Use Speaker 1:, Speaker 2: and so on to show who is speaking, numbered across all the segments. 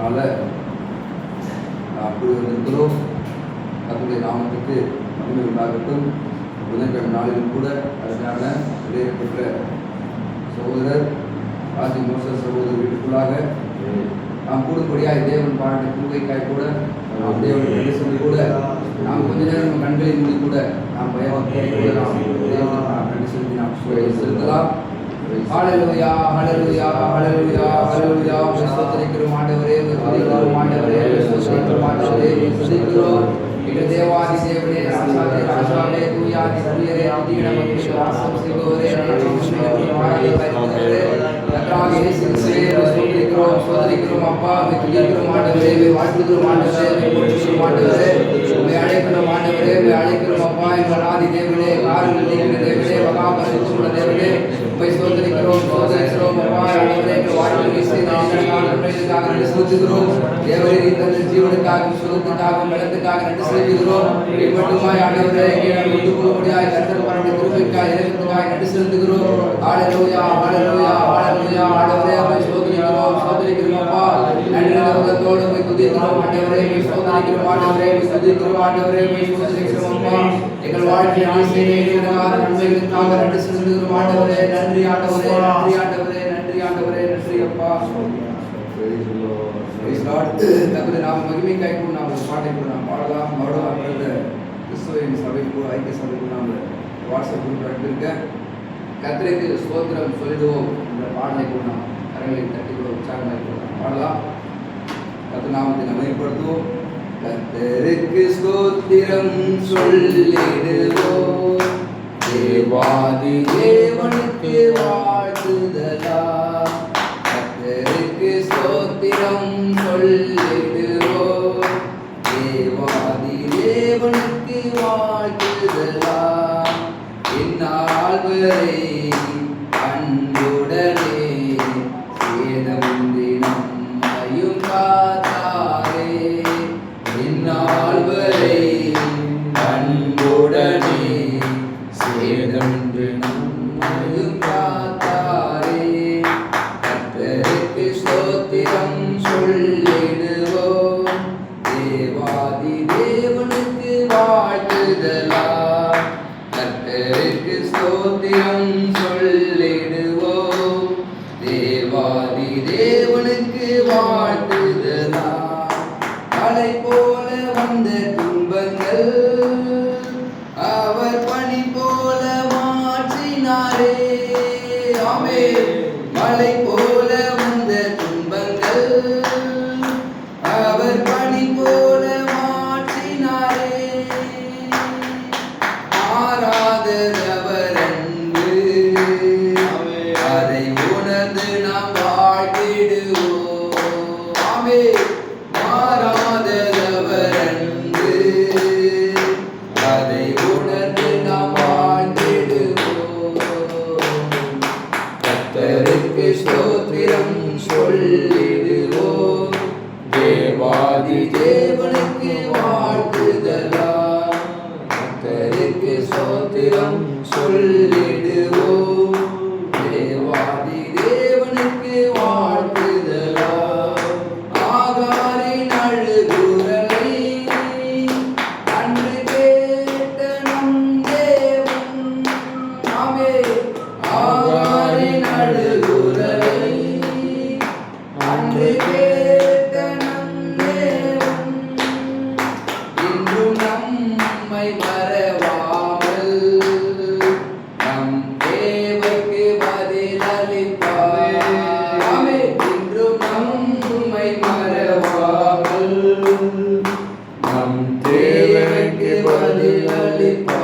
Speaker 1: அதனால கூடி வந்திருக்கிறோம். கர்த்தருடைய நாமத்துக்கு மகிமை உண்டாகட்டும். புதன்கிழமை நாளிலும் கூட அதனால வெளியேறப்பட்ட சகோதரர் ஆதி மோச சகோதரர் வீட்டுக்குள்ளாக நாம் கூடும்படியாக தேவன் பாராட்ட பூவைக்காய் கூட நாம் தேவன் சொல்லி கூட நாம் கொஞ்ச நேரம் நம்ம கண்களை மூடி கூட நாம் பயவாக்கி கூட நாம் தேவன் கண்டு செலுத்தி நாம் செலுத்தலாம். ஹல்லேலூயா ஹல்லேலூயா ஹல்லேலூயா ஹல்லேலூயா. ஸ்தோத்திரிக்கிறோம் ஆண்டவரே, துதிக்கிறோம் ஆண்டவரே, ஸ்தோத்திரிக்கிறோம் ஆண்டவரே, துதிக்கிறோம் எங்கள் தேவாதி தேவனே, ராஜாவே ராஜாவே, தூயாதி தூயரே, அதிக நமக்கு வாசம் செய்பவரே, நன்றாக இயேசு ஸ்தோத்திரிக்கிறோம் ஸ்தோத்திரிக்கிறோம் அப்பா, துதிக்கிறோம் ஆண்டவரே, வாழ்த்துகிறோம் ஆண்டவரே, போற்றுகிறோம் ஆண்டவரே, உம்மை அழைக்கிறோம் ஆண்டவரே, உம்மை அழைக்கிறோம் அப்பா, எங்கள் ஆதி தேவனே, காரணங்கள் நீங்கிற தேவனே, மகா பரிசுத்தமுள்ள தேவனே, உம்மை ஸ்தோத்திரிக்கிறோம் ஸ்தோத்திரிக்கிறோம் அப்பா. ஆண்டவரே, எங்கள் வாழ்க்கையை செய்த நன்மைகளுக்காக நன்றி செலுத்துகிறோம். தேவரே, நீ தந்த ஜீவனுக்காக சுகத்துக்காக பலத்துக்காக நன்றி செலுத்துகிறோம். மட்டுமாய் ஆண்டவரே, விட்டு போகும்படியாய் கர்த்தர் பாராட்டிய கிருபைக்காய் இரக்கத்துக்காய் நன்றி செலுத்துகிறோம். ஹல்லேலூயா ஹல்லேலூயா ஹல்லேலூயா. ஆண்டவரே, உம்மை ஸ்தோத்திரிக்கிறோம் ஸ்தோத்திரிக்கிறோம் அப்பா. நன்றி உள்ளத்தோடு உம்மை துதிக்கிறோம் ஆண்டவரே, உம்மை ஸ்தோத்திரிக்கிறோம் ஆண்டவரே, உம்மை துதிக்கிறோம் ஆண்டவரே, உம்மை ஸ்தோத்திரிக்கிறோம் அப்பா. எங்கள் வாழ்க்கையை ஆசீர்வதிக்கிறதுக்காக நன்மைகளுக்காக நன்றி செலுத்துகிறோம் ஆண்டவரே. நன்றி ஆண்டவரே, நன்றி ஆண்டவரே, நன்றி ஆண்டவரே, நன்றி அப்பா. கர்த்தருடைய நாம மகிமைக்காய் கூட நாம் ஒரு பாட்டை கூட நாம் பாடலாம். மறுபடியும் அந்த கிறிஸ்துவின் சபைக்கு ஐக்கிய சபைக்கு நாம் வாட்ஸ்அப் குரூப் அனுப்பியிருக்க கர்த்தருக்கு ஸ்தோத்திரம் சொல்லிடுவோம் என்ற பாடலை கூட நாம் கரங்களை தட்டி கூட உற்சாகமாக கூட நாம் பாடலாம். கர்த்தர் நாமத்தை மகிமைப்படுத்துவோம். கர்த்தருக்கு ஸ்தோத்திரம் சொல்லிடுவோம், தேவாதி தேவனுக்கு வாழ்த்துதலா. கர்த்தருக்கு ஸ்தோத்திரம் சொல்லிடுவோம், தேவாதி தேவனுக்கு வாழ்த்துதலா. இந்நாள் வரை அன்புடனே சேதமின்றி நம்மையும் காத்தாரே. இந்நாள் வரை அன்புடனே சேதமின்றி நம்மையும் காத்தாரே. கர்த்தருக்கு ஸ்தோத்திரம் சொல்லிடுவோம், தேவாதி தேவனுக்கு வாழ்த்துதலா. கர்த்தருக்கு ஸ்தோத்திரம் சொல்லிடுவோம், தேவாதி தேவனுக்கு வாழ்த்துதலா. மலை போல வந்த துன்பங்கள் அவர் பனி போல மாற்றினாரே. ஆமென். மலை போல வந்த துன்பங்கள் அவர் பனி போல மாற்றினாரே. மாறாதவர் அன்பு அதை உணர்ந்து நாம் வாழ்த்திடுவோம். ஆமென். மாறாதவர் அன்பு அதை உணர்ந்து நாம் வாழ்த்திடுவோம். கர்த்தருக்கு ஸ்தோத்திரம் சொல்லிடுவோம், தேவாதி தேவனுக்கு வாழ்த்துதலா. கர்த்தருக்கு ஸ்தோத்திரம் சொல்லிடுவோம், தேவாதி தேவனுக்கு வாழ்த்துதலா. ஆகாரின் அழுகுரலை அன்று கேட்ட நம் தேவன். ஆமென். ஆகாரின் அழுகுரலை அன்று கேட்ட நம் தேவன் இன்றும் நம்மை மறவாமல் நம் தேவைக்கு பதிலளிப்பார். ஆமென். இன்றும் நம்மை மறவாமல் நம் தேவைக்கு பதிலளிப்பார்.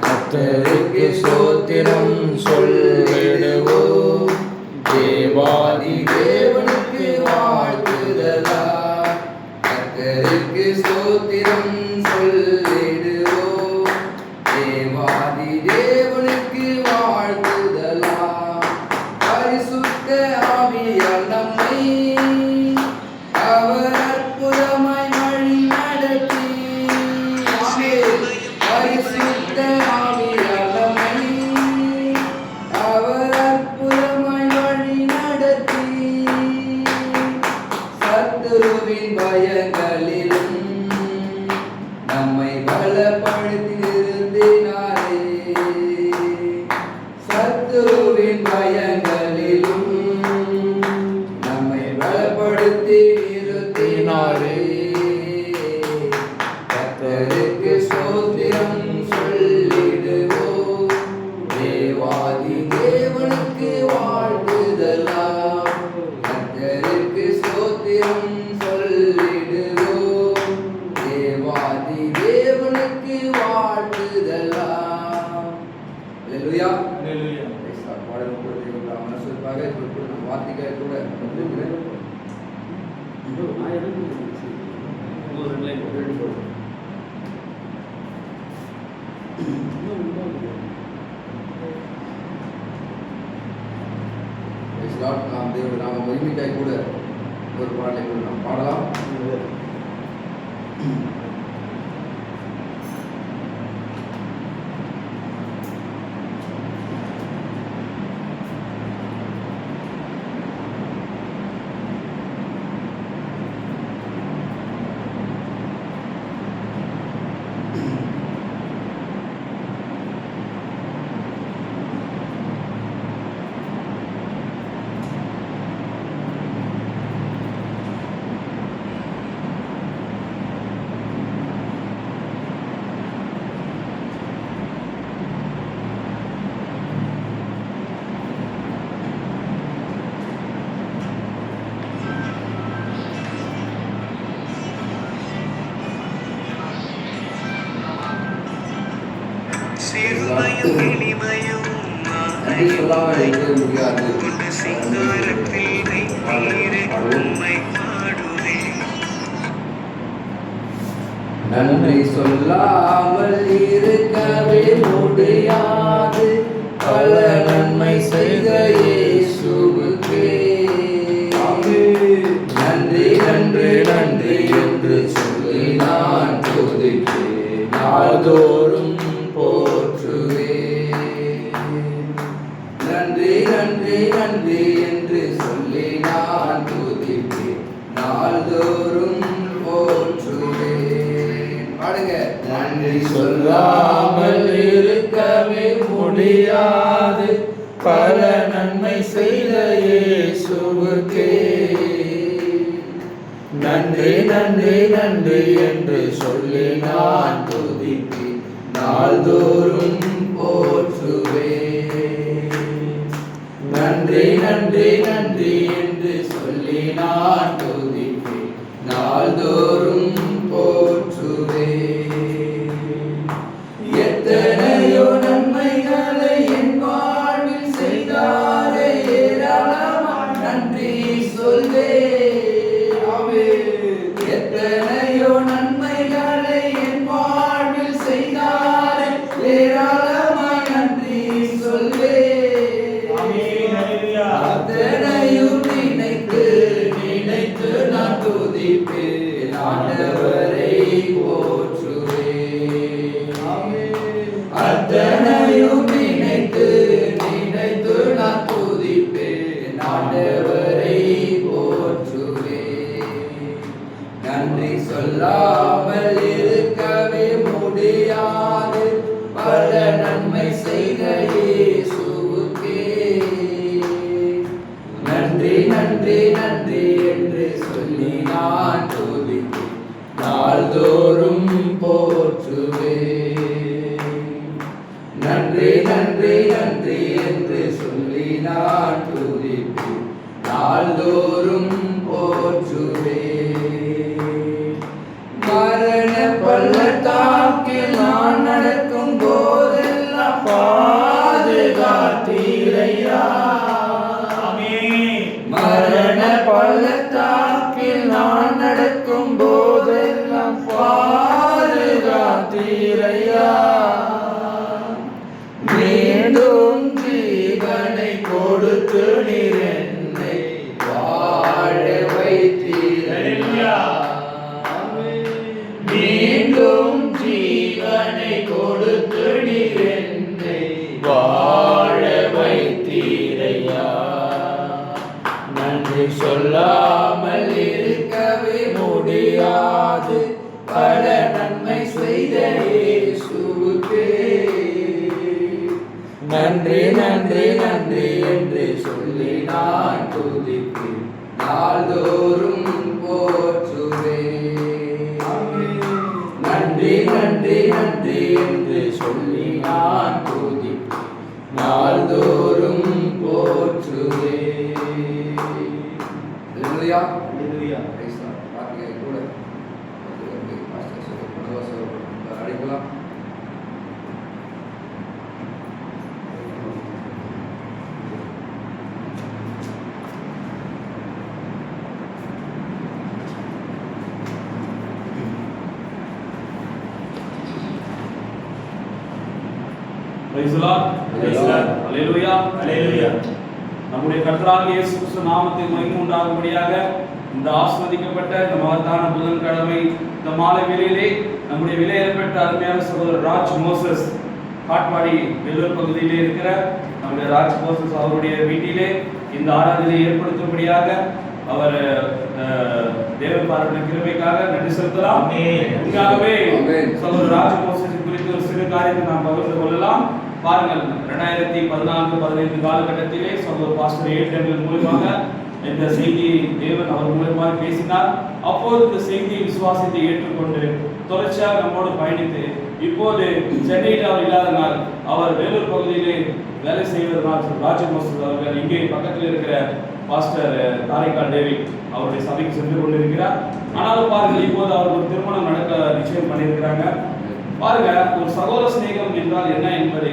Speaker 1: கர்த்தருக்கு ஸ்தோத்திரம் சொல்லிடுவோம், தேவாதி தேவனுக்கு வாழ்த்துதலா. கர்த்தருக்கு ஸ்தோத்திரம் சொல்லிடுவோம், தேவாதி தேவனுக்கு வாழ்த்துதலா. பரிசுத்த ஆவியால் நம்மை அவர் அற்புதமாய் வழி நடத்தி. ஆமென். பரிசுத்த ஆவியால் நம்மை அவர் அற்புதமாய் வழி நடத்தி. சத்துருவின் பயங்களிலும் நம்மை பலப்படுத்தி நிறுத்தினாரே. சத்துருவின் பயங்களிலும் நம்மை பலப்படுத்தி நிறுத்தினாரே. கர்த்தருக்கு ஸ்தோத்திரம் சொல்லிடுவோம், தேவாதி தேவனுக்கு வாழ்த்துதலாம். கர்த்தருக்கு ஸ்தோத்திரம் சொல்லிடுவோம், தேவாதி தேவனுக்கு வாழ்த்துதலாம். அல்லேலூயா.
Speaker 2: அல்லேலூயா.
Speaker 1: பாடல் மனசுக்காக வார்த்தைக்காக கூட நாம் தேவ நாம மகிமைக்காய் கூட ஒரு பாடலை கூட நாம் பாடலாம். நன்றி சொல்லாமல் இருக்க முடியாது. நன்றி சொல்லாமல் இருக்கவே முடியாது, பல நன்மை செய்த இயேசுவுக்கே நன்றி நன்றி நன்றி என்று சொல்லி நான் துதிப்பேன், நாள்தோறும் போற்றுவேன். நன்றி நன்றி நன்றி என்று சொல்லி நான் துதிப்பேன், நாள்தோறும் போற்றுவேன். பாடுங்க. நன்றி சொல்லாமல் இருக்கவே முடியாது, பல நன்மை செய்த இயேசுவுக்கே நன்றி நன்றி நன்றி என்று சொல்லி நான் துதிப்பேன், நாள்தோறும் போற்றுவேன். நன்றி நன்றி நன்றி என்று சொல்லி நான் துதிப்பேன், நாள்தோறும் போற்றுவேன். எத்தனையோ நன்மைகளை என் வாழ்வில் செய்தாரே, ஏராளமாய் நன்றி சொல்வேன். எத்தனையோ நன்மைகளை என் வாழ்வில் செய்தாரே, ஏராளமாய் நன்றி சொல்வேன். அத்தனையும் நினைத்து நினைத்து நான் துதிப்பேன், ஆண்டவரை போற்றுவேன். அத்தனையும் நினைத்து நினைத்து நான் துதிப்பேன், ஆண்டவரை போற்றுவேன். நன்றி சொல்லாமல் இருக்கவே முடியாது, பல நன்மை செய்த இயேசுவுக்கே நன்றி நன்றி நன்றி என்று சொல்லி நான் துதிப்பேன், நாள்தோறும் போற்றுவேன். நன்றி நன்றி நன்றி என்று சொல்லி நான் துதிப்பேன், நாள்தோறும் போற்றுவேன். மரண பள்ளத்தாக்கில் நான் நடக்கும் போதெல்லாம் பாதுகாத்தீரையா. மரண பள்ளத்தாக்கில் நான் நடக்கும் போதெல்லாம் பாதுகாத்தீரையா. மீண்டும் ஜீவனை கொடுத்து நீர் என்னை வாழ வைத்தீரையா.
Speaker 2: சொல்லாமல் இருக்கவே முடியாது. பல நன்மை செய்த இயேசுவுக்கே நன்றி நன்றி நன்றி என்று சொல்லி நான் துதிப்பேன்,
Speaker 1: நாள்தோறும் போற்றுவேன்.
Speaker 2: நன்றி நன்றி நன்றி என்று சொல்லி நான் துதிப்பேன், நாள்தோறும் போற்றுவேன்.
Speaker 1: அல்லேலூயா.
Speaker 2: அல்லேலூயா.
Speaker 1: Praise the lord. வார்த்தையை கூட பாஸ்டர் சொல்ல அழைக்கலாம்.
Speaker 3: Praise the Lord.
Speaker 2: Praise the Lord.
Speaker 3: Hallelujah.
Speaker 2: Hallelujah.
Speaker 3: நம்முடைய கர்த்தராகிய இயேசு கிறிஸ்து நாமத்துக்கு மகிமை உண்டாகும்படியாக இந்த ஆசீர்வதிக்கப்பட்ட இந்த மகத்தான புதன்கிழமை இந்த மாலை வேளையிலே நம்முடைய விலையேறப்பட்ட அருமையான சகோதரர் ராஜ் மோசஸ் காட்பாடி வெள்ளூர் பகுதியிலே இருக்கிற நம்முடைய ராஜ் மோசஸ் அவருடைய வீட்டிலே இந்த ஆராதனையை ஏற்படுத்தும்படியாக அவர் தேவன் பாராட்டின கிருபைக்காக நன்றி செலுத்தலாம். உண்மையாகவே சகோதரர் ராஜ் மோசஸ் குறித்து ஒரு சிறு காரியத்தை நாம் பகிர்ந்து கொள்ளலாம். பாருங்கள், 2014-15 காலகட்டத்திலே சகோதரர் பாஸ்டர் ஏற்றங்கள் மூலமாக இந்த செய்தியை தேவன் அவர் மூலமாக பேசினார். அப்போது இந்த செய்தியை விசுவாசத்தை ஏற்றுக்கொண்டு தொடர்ச்சியாக நம்மோடு பயணித்து இப்போது சென்னையில் அவர் இல்லாதனால் அவர் வேலூர் பகுதியிலே வேலை செய்வதனால் ராஜமோசஸ் அவர்கள் இங்கே பக்கத்தில் இருக்கிற பாஸ்டர் தாரிகால் டேவிட் அவருடைய சபைக்கு சென்று கொண்டிருக்கிறார். ஆனாலும் பாருங்கள், இப்போது அவர் ஒரு திருமணம் நடக்க நிச்சயம் பண்ணியிருக்கிறாங்க. பாருங்க, ஒரு சகோதர சிநேகம் என்றால் என்ன என்பதை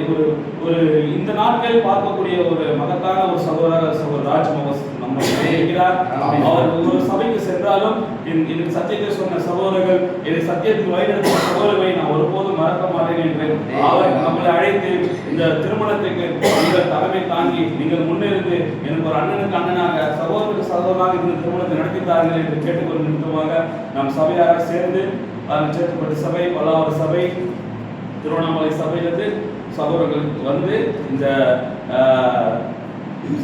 Speaker 3: ஒரு இந்த நாட்களில் பார்க்கக்கூடிய ஒரு மகத்தான ஒரு சகோதரர் ராஜ் மோசஸ் நம்ம இருக்கிறார். அவர் ஒரு சபைக்கு சென்றாலும் எனக்கு சத்தியத்தை சொன்ன சகோதரர்கள், என்னை சத்தியத்துக்கு வழிநடத்தின சகோதரர்களை நான் ஒருபோதும் மறக்க மாட்டேன் என்று அவர் நம்மளை அழைத்து இந்த திருமணத்துக்கு நீங்கள் தலைமை தாங்கி நீங்கள் முன்னிருந்து எனக்கு ஒரு அண்ணனுக்கு அண்ணனாக சகோதரருக்கு சகோதரனாக இந்த திருமணத்தை நடத்தித்தார்கள் என்று கேட்டுக்கொள்ள நிமித்தமாக நம் சபையாக சேர்ந்து சேர்க்கப்பட்ட சபை, பல்லாவர சபை, திருவண்ணாமலை சபையிலிருந்து சகோதரர்கள் வந்து இந்த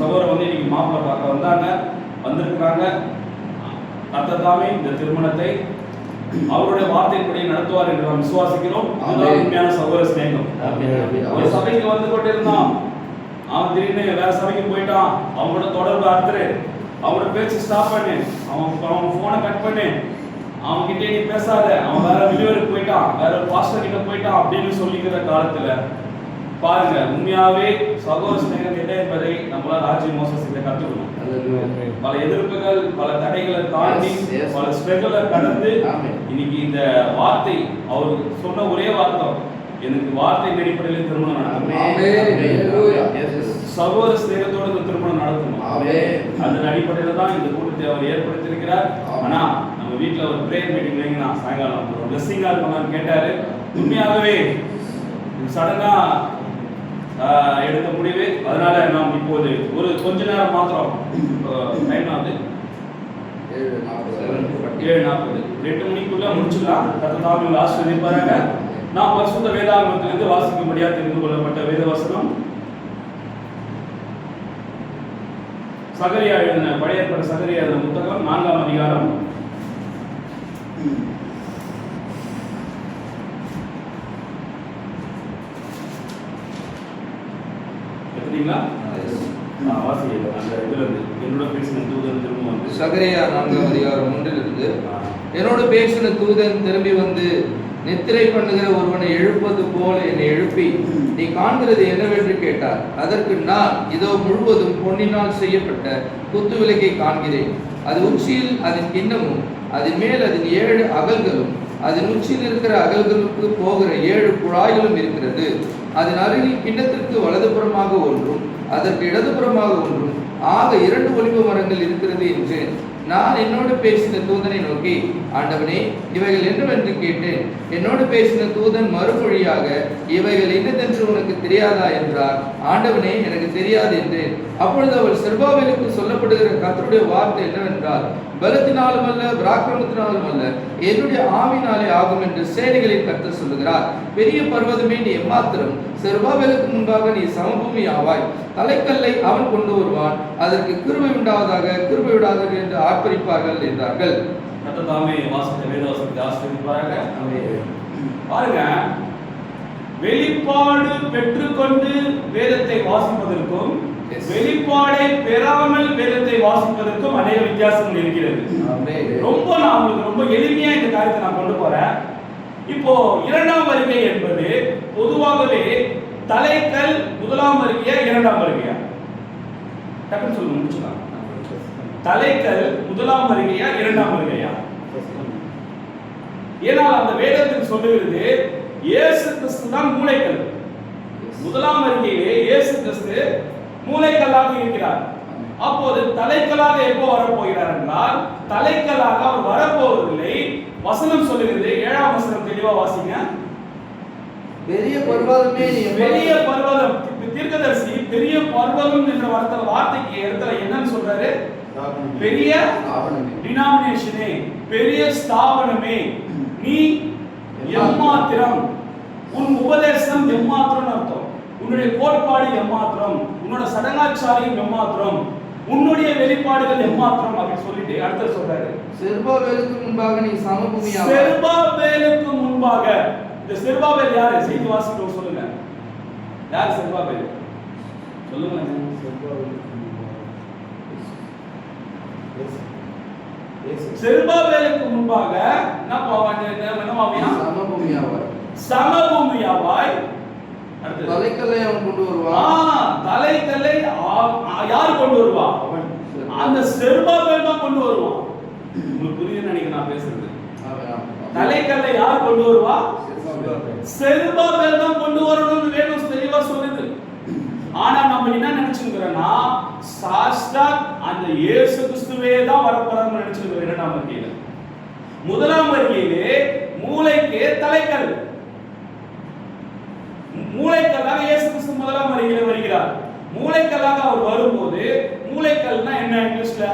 Speaker 3: சகோதரர் வந்து இன்னைக்கு மாப்பிள்ளை பார்க்க வந்திருக்கிறாங்க. கர்த்தர் இந்த திருமணத்தை அவருடைய வார்த்தைப்படி நடத்துவார் என்று நாம் விசுவாசிக்கிறோம். அதுதான் உண்மையான சகோதர சிநேகம். ஒரு சபைக்கு வந்து கொண்டிருந்தான், அவன் திடீர்னு வேற சபைக்கு போயிட்டான். அவங்களோட தொடர்பு அறுத்துரு, அவங்களோட பேச்சு ஸ்டாப் பண்ணு, அவன் போனை கட் பண்ணு, அவன் கிட்டே நீ பேசாத, அவன் வேற வெளியூருக்கு போயிட்டான், வேற ஒரு பாஸ்டர் கிட்ட போயிட்டான் அப்படின்னு சொல்லிக்கிற காலத்துல பாருங்க, உண்மையாவே சகோதர சிநேகம் என்ன என்பதை நம்மளால ராஜ் மோசஸ் கிட்ட கத்துக்கணும். பல எதிர்ப்புகள், பல தடைகளை தாண்டி, பல ஸ்ட்ரகிளை கடந்து இன்னைக்கு இந்த வார்த்தை அவர் சொன்ன ஒரே வார்த்தை, எனக்கு வார்த்தை அடிப்படையில் திருமணம் நடத்தணும், சகோதர சிநேகத்தோடு இந்த திருமணம் நடத்தணும். அதன் அடிப்படையில் தான் இந்த கூட்டத்தை அவர் ஏற்படுத்தியிருக்கிறார். ஆனா நம்ம வீட்டில் ஒரு பிரேயர் மீட்டிங் வைங்கன்னா சாயங்காலம் ஒரு பிளஸ்ஸிங்கா இருக்கணும்னு கேட்டாரு. உண்மையாகவே சடனா எடுத்த முடிவு. அதனால நாம் இப்போது ஒரு கொஞ்ச நேரம் மாத்திரம், டைம் ஆகுது 7:40, 2 மணிக்குள்ள முடிச்சுக்கலாம். கர்த்தர் லாஸ்ட் எதிர்பாராங்க. நாம் பரிசுத்த வேதாகமத்திலிருந்து வாசிக்கும்படியா தெரிந்து கொள்ளப்பட்ட வேத வசனம் சகரியா எழுதின பழைய ஏற்பாடு சகரியா எழுதின புத்தகம் 4ஆம் அதிகாரம்.
Speaker 1: சகரியா 4ஆம் அதிகாரம் 1 என்னோடு பேசின தூதன் திரும்பி வந்து, நித்திரை பண்ணுகிற ஒருவனை எழுப்பது போல என்னை எழுப்பி, நீ காண்கிறது என்னவென்று கேட்டார். அதற்கு நான், இதோ முழுவதும் பொன்னினால் செய்யப்பட்ட குத்து விளக்கை காண்கிறேன். அது உச்சியில் அதன் கிண்ணமும், அதன் மேல் அதன் 7 அகல்களும், அதன் உச்சியில் இருக்கிற அகல்களுக்கு போகிற 7 குழாய்களும் இருக்கிறது. அதன் அருகில் கிண்ணத்திற்கு வலதுபுறமாக ஒன்றும் அதற்கு இடதுபுறமாக ஒன்றும் ஆக 2 ஒலிவ மரங்கள் இருக்கிறது என்றேன். நான் என்னோடு பேசின தூதனை நோக்கி, ஆண்டவனே, இவைகள் என்னவென்று கேட்டேன். என்னோடு பேசின தூதன் மறுமொழியாக, இவைகள் என்னதென்று உனக்கு தெரியாதா என்றார். ஆண்டவனே, எனக்கு தெரியாது என்றேன். அப்பொழுது அவர் செருபாபேலுக்கு சொல்லப்படுகிற கர்த்தருடைய வார்த்தை என்னவென்றால், பலத்தினாலும் அல்ல, பராக்கிரமத்தினாலும் அல்ல, என்னுடைய ஆவினாலே ஆகும் என்று சேனைகளின் கர்த்தர் சொல்லுகிறார். பெரிய பர்வதமே, நீ எம்மாத்திரம், செருபாபேலுக்கு முன்பாக நீ சமபூமி ஆவாய். தலைக்கல்லை அவன் கொண்டு வருவான், அதற்கு கிருபை உண்டாவதாக, கிருபை விடாதது என்று ஆர்ப்பரிப்பார்கள் என்றார்கள்.
Speaker 3: கர்த்தர் தாமே வாசித்த வேத வசனத்தை ஆசீர்வதிப்பாராக. பாருங்க, வெளிப்பாடு பெற்றுக்கொண்டு வேதத்தை வாசிப்பதற்கும் வெளிப்பாடை பெறாமல் வேதத்தை வாசிப்பதற்கும் அநேக வித்தியாசங்கள் இருக்கிறது. நான் உங்களுக்கு ரொம்ப எளிமையா இந்த காரியத்தை நான் கொண்டு போறேன். இப்போ இரண்டாம் வருகை என்பது பொதுவாகவே தலைக்கல் முதலாம் வருகையா இரண்டாம் வருகையா? டக்குன்னு சொல்லுங்க, முடிச்சுக்கலாம். தலைக்கல் முதலாம் வருகையா இரண்டாம் வருகையா? ஏனால் அந்த வேதத்தில் சொல்லுகிறது இயேசு கிறிஸ்து தான் மூலைக்கல். முதலாம் வருகையிலே இயேசு கிறிஸ்து மூலைக்கல்லாக இருக்கிறார். அப்போது தலைக்கல்லாக எப்போ வரப்போகிறார் என்றால், தலைக்கல்லாக அவர் வரப்போவதில்லை. வசனம் சொல்லுகிறது, 7ஆம் வசனம் தெளிவா வாசிங்க.
Speaker 1: பெரிய பர்வதமே,
Speaker 3: பெரிய பர்வதம். தீர்க்கதரிசி பெரிய பர்வதம் என்ற வார்த்தைக்கு இடத்துல என்னன்னு சொல்றாரு? பெரிய டினாமினேஷனே, பெரிய ஸ்தாபனமே, நீ எம்மாத்திரம், உன் உபதேசம் எம்மாத்திரம் அர்த்தம், உன்னுடைய கோட்பாடு எம்மாத்திரம், உன்னோட சடங்காச்சாரியம் எம்மாத்திரம், உன்னுடைய வெளிப்பாடுகள் எம்மாத்திரம் அப்படின்னு சொல்லிட்டு அடுத்து சொல்றாரு,
Speaker 1: செருபாபேலுக்கு முன்பாக நீ சமபூமியாக.
Speaker 3: செருபாபேலுக்கு முன்பாக. இந்த செருபாபேல் யாரு? செய்தி வாசிக்கிறோம், சொல்லுங்க. யார் செருபாபேல்? சொல்லுங்க. செருபாபேலுக்கு முன்பாக சமபூமியாவாய்.
Speaker 1: தலைக்கல்லை அவன் கொண்டு வருவான்.
Speaker 3: தலைக்கல்லை யார் கொண்டு வருவா? அந்த செருபாபேல் தான் கொண்டு வருவான். உங்களுக்கு புரியுதுன்னு நினைக்கிறேன் நான் பேசுறது. தலைக்கல்லை யார் கொண்டு வருவா? செருபாபேல் தான் கொண்டு வரணும்னு வேதம் தெளிவா சொல்லுது. ஆனா நம்ம என்ன நினைச்சுக்கிறோம்னா, சாஸ்தா அந்த இயேசு கிறிஸ்துவே தான் வரப்போறான்னு நினைச்சுக்கிறோம். இரண்டாம் வருகையில, முதலாம் வருகையிலே மூளைக்கு தலைக்கல், மூளைக்கல்லாக இயேசு கிறிஸ்து முதலாம் வருகையில வருகிறார். மூளைக்கல்லாக அவர் வரும்போது, மூளைக்கல்னா என்ன இங்கிலீஷ்ல?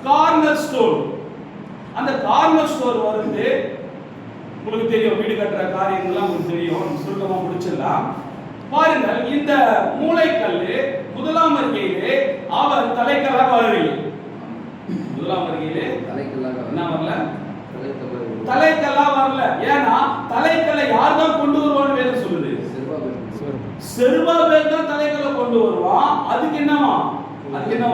Speaker 3: Corner stone. அந்த கார்னர் ஸ்டோன் வருது. உங்களுக்கு தெரியும், வீடு கட்டுற காரியங்கள்லாம் உங்களுக்கு தெரியும், சுருக்கமா முடிச்சிடலாம். பாருங்கள், இந்த மூளைக்கல் முதலாம் வருகையிலே அவர் தலைக்கல்லாக வரவில்லை. முதலாம் வருகையிலே தலைக்கல்லாக என்ன வரல? தலைக்கல்லா வரல. ஏன்னா தலைக்கல்லை யார் தான் கொண்டு வருவான்னு வேதம் சொல்லுது? செருபாபேல் தான் தலைக்கல்லை கொண்டு வருவான். அதுக்கு என்னவா? அதுக்கு என்ன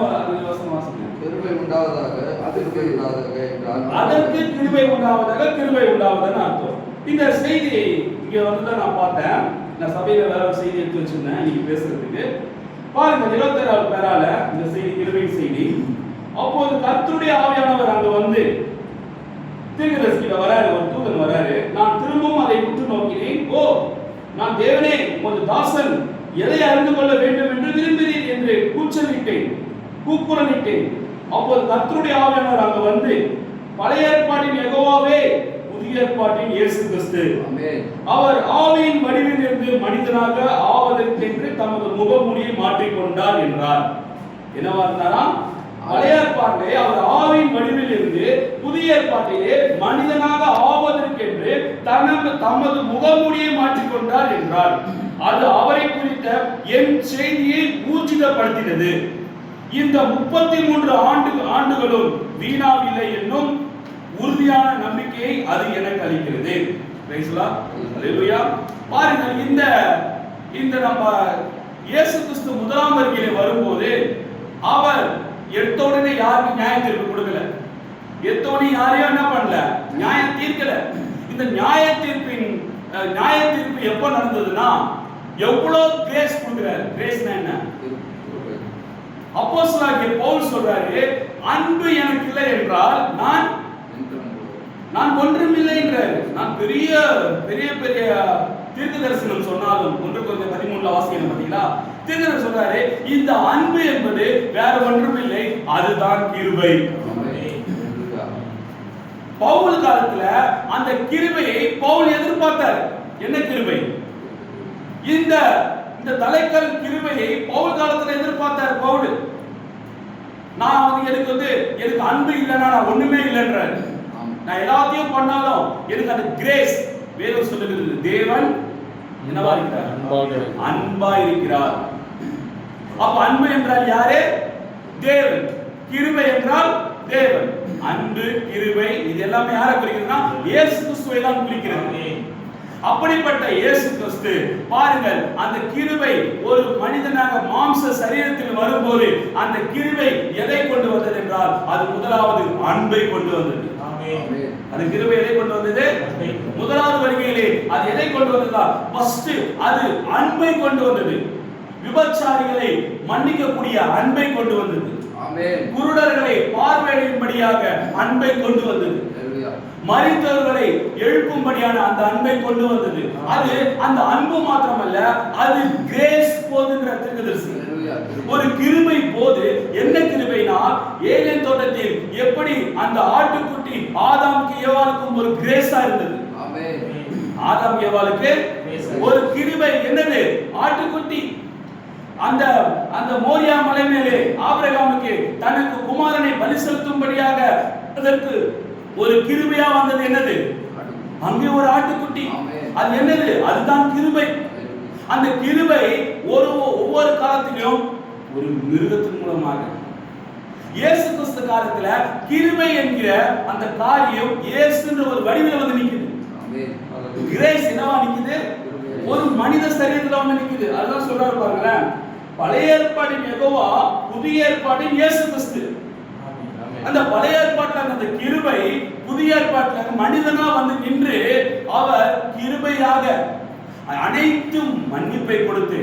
Speaker 3: வசனம் வாசிங்க.
Speaker 1: கிருபை உண்டாவதாக, கிருபை உண்டாவதாக என்றால்
Speaker 3: அதற்கு கிருபை உண்டாவதாக, கிருபை உண்டாவதாக அர்த்தம். இந்த செய்தி இங்க வந்து நான் பார்த்தேன். நான் சபையில வேற ஒரு செய்தி எடுத்து வச்சிருந்தேன் இன்னைக்கு பேசுறதுக்கு. பாருங்க, 27வது பேரால இந்த செய்தி கிருபை செய்தி. அப்போது கர்த்தருடைய ஆவியானவர் அங்க வந்து தீர்க்கதரிசிகிட்ட வராரு, ஒரு தூதன் வராரு. நான் திரும்பவும் அதை உற்று நோக்கினேன். ஓ, நான் தேவனே, உமது தாசன் எதை அறிந்து கொள்ள வேண்டும் என்று விரும்புகிறேன் என்று கூக்குரலிட்டேன். அப்போது கர்த்தருடைய ஆவியானவர் அங்க வந்து, பழைய ஏற்பாட்டின் யெகோவாவே, புதிய ஏற்பாட்டின் இயேசு கிறிஸ்து, அவர் ஆவியின் வடிவில் இருந்து மனிதனாக ஆவதற்கென்று தமது முகமூடியை மாற்றிக்கொண்டார் என்றார். என்னவா இருந்தாரா? பழைய ஏற்பாட்டிலே அவர் ஆவியின் வடிவில் இருந்து புதிய ஏற்பாட்டிலே மனிதனாக ஆவதற்கென்று தமது முகமூடியை மாற்றிக்கொண்டார் என்றார். அது அவரை குறித்த என் செய்தியை ஊர்ஜிதப்படுத்தினது. இந்த 33 ஆண்டுகளும் வீணாவில்லை என்னும் உறுதியான நம்பிக்கையை அது எனக்கு அளிக்கிறது. பாருங்கள், இந்த நம்ம இயேசு கிறிஸ்து முதலாம் வருகையிலே வரும்போது அவர் எடுத்த உடனே யாருக்கும் நியாய தீர்ப்பு கொடுக்கல. எடுத்த உடனே யாரையும் என்ன பண்ணல? நியாயம் தீர்க்கல. இந்த நியாய தீர்ப்பு எப்ப நடந்ததுன்னா, எவ்வளவு கிரேஸ் கொடுக்கிறார். கிரேஸ்னா என்ன? அப்போஸ்தலனாகிய பவுல் சொல்றாரு, அன்பு எனக்கு இல்லை என்றால் நான் ஒன்றுமில்லை என்றார். நான் பெரிய பெரிய பெரிய தீர்க்க தரிசனம் சொன்னாலும் 1:13 வாசிக்கணும் பாத்தீங்களா? தீர்க்கதரிசி சொல்றாரு, இந்த அன்பு என்பது வேற ஒன்றுமில்லை, அதுதான் கிருபை. பவுல் காலத்துல அந்த கிருபையை பவுல் எதிர்பார்த்தார். என்ன கிருபை? இந்த தலைக்கல் கிருபையை பவுல் காலத்துல எதிர்பார்த்தார். பவுல், நான் எனக்கு அன்பு இல்லைன்னா நான் ஒண்ணுமே இல்லைன்றார். நான் எல்லாத்தையும் பண்ணாலும் எனக்கு அந்த கிரேஸ், வேதம் சொல்லுகிறது, தேவன் என்னவா இருக்கிறார்? அன்பா இருக்கிறார். அப்ப அன்பு என்றால் யாரு? தேவன். கிருபை என்றால் தேவன். அன்பு, கிருபை இது எல்லாமே யாரை குறிக்கிறதுனா இயேசு கிறிஸ்துவை தான் குறிக்கிறது. அப்படிப்பட்ட இயேசு கிறிஸ்து பாருங்கள், அந்த கிருபை ஒரு மனிதனாக மாம்ச சரீரத்தில் வரும்போது அந்த கிருபை எதை கொண்டு வந்தது என்றால் அது முதலாவது அன்பை கொண்டு வந்தது. அது கிருபை எதை கொண்டு வந்தது? முதலாவது வருகையிலே அது எதை கொண்டு வந்ததா? ஃபர்ஸ்ட் அது அன்பை கொண்டு வந்தது. விபச்சாரிகளை மன்னிக்கக்கூடிய அன்பை கொண்டு வந்தது. குருடர்களை பார்வையிடும்படியாக அன்பை கொண்டு வந்தது. மரித்தவர்களை எழுப்பும்படியான அந்த அன்பை கொண்டு வந்தது. அது அந்த அன்பு மாத்திரமல்ல, அது கிரேஸ் போதுங்கிற தீர்க்கதரிசி. ஒரு கிருபை போது. என்ன கிருபைனா, ஏதேன் தோட்டத்தில் எப்படி அந்த ஆட்டுக்குட்டி ஆதாமுக்கு ஏவாளுக்கும் ஒரு கிரேஸா இருந்தது. ஆதாம் ஏவாளுக்கு ஒரு கிருபை என்னது? ஆட்டுக்குட்டி. அந்த அந்த மோரியா மலை மேலே ஆபிரகாமுக்கு தனக்கு குமாரனை பலி செலுத்தும்படியாக அதற்கு ஒரு கிருபையா வந்தது. என்னது? அங்கே ஒரு ஆட்டுக்குட்டி. அது என்னது? அதுதான் கிருபை. அந்த கிருபை ஒவ்வொரு காலத்திலும் ஒரு மிருகத்தின் மூலமாக. இயேசு கிறிஸ்து காலத்துல கிருபை என்கிற அந்த காரியம் இயேசுன்ற ஒரு வடிவில் வந்து நிக்குது. கிரேஸ் என்னவா நிக்குது? ஒரு மனித சரீரத்துல வந்து நிக்குது. அதுதான் சொல்றாரு பாருங்களேன், பழைய ஏற்பாட்டின் யெகோவா, புதிய ஏற்பாட்டின் இயேசு கிறிஸ்து. அந்த பழைய ஏற்பாட்டில் அந்த கிருபை புதிய ஏற்பாட்டில் மனிதனா வந்து நின்று அவர் கிருபையாக அனைத்தும் மன்னிப்பை கொடுத்து,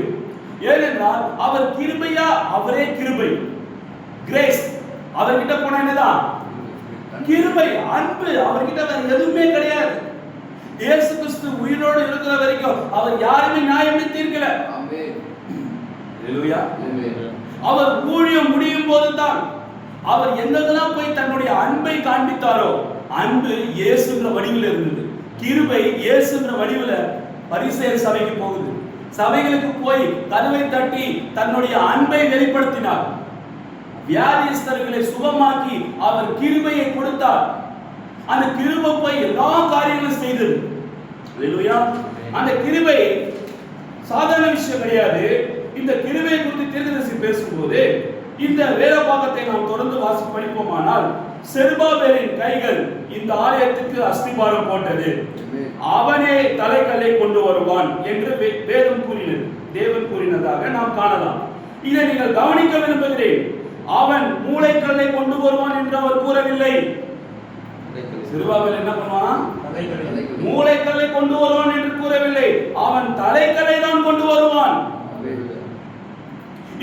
Speaker 3: ஏனென்றால் அவர் கிருபையா, அவரே கிருபை, கிரேஸ். அவர்கிட்ட போனா என்னதான்? கிருபை, அன்பு. அவர்கிட்ட வேற எதுவுமே கிடையாது. இயேசு கிறிஸ்து உயிரோடு இருக்கிற வரைக்கும் அவர் யாருமே நியாயமே தீர்க்கல. ஹல்லேலூயா. அவர் ஊழியம் முடியும் போதுதான் அவர் எங்கெல்லாம் போய் தன்னுடைய அன்பை காண்பித்தாரோ, அன்பு இயேசுன்ற வடிவில் இருந்தது. கிருபை இயேசுன்ற வடிவில் பரிசேயர் சபைக்கு போகுது. சபைகளுக்கு போய் கதவை தட்டி தன்னுடைய அன்பை வெளிப்படுத்தினார். வியாதிஸ்தர்களை சுகமாக்கி அவர் கிருபையை கொடுத்தார். அந்த கிருபை போய் எல்லா காரியங்களும் செய்தது. ஹல்லேலூயா. அந்த கிருபை சாதாரண விஷயம் கிடையாது. இந்த கிருபையை குறித்து தீர்க்கதரிசி பேசும்போது இந்த வேத பாகத்தை நாம் தொடர்ந்து வாசித்து படிப்போமானால், செருபாபேலின் கைகள் இந்த ஆலயத்துக்கு அஸ்திபாரம் போட்டது, அவனே தலைக்கல்லை கொண்டு வருவான் என்று வேதம் கூறினது, தேவன் கூறினதாக நாம் காணலாம். இதை நீங்கள் கவனிக்க விரும்புகிறேன். அவன் மூளைக்கல்லை கொண்டு வருவான் என்று அவர் கூறவில்லை. செருபாபேல் என்ன பண்ணுவான்? மூளைக்கல்லை கொண்டு வருவான் என்று கூறவில்லை. அவன் தலைக்கல்லை தான் கொண்டு வருவான்.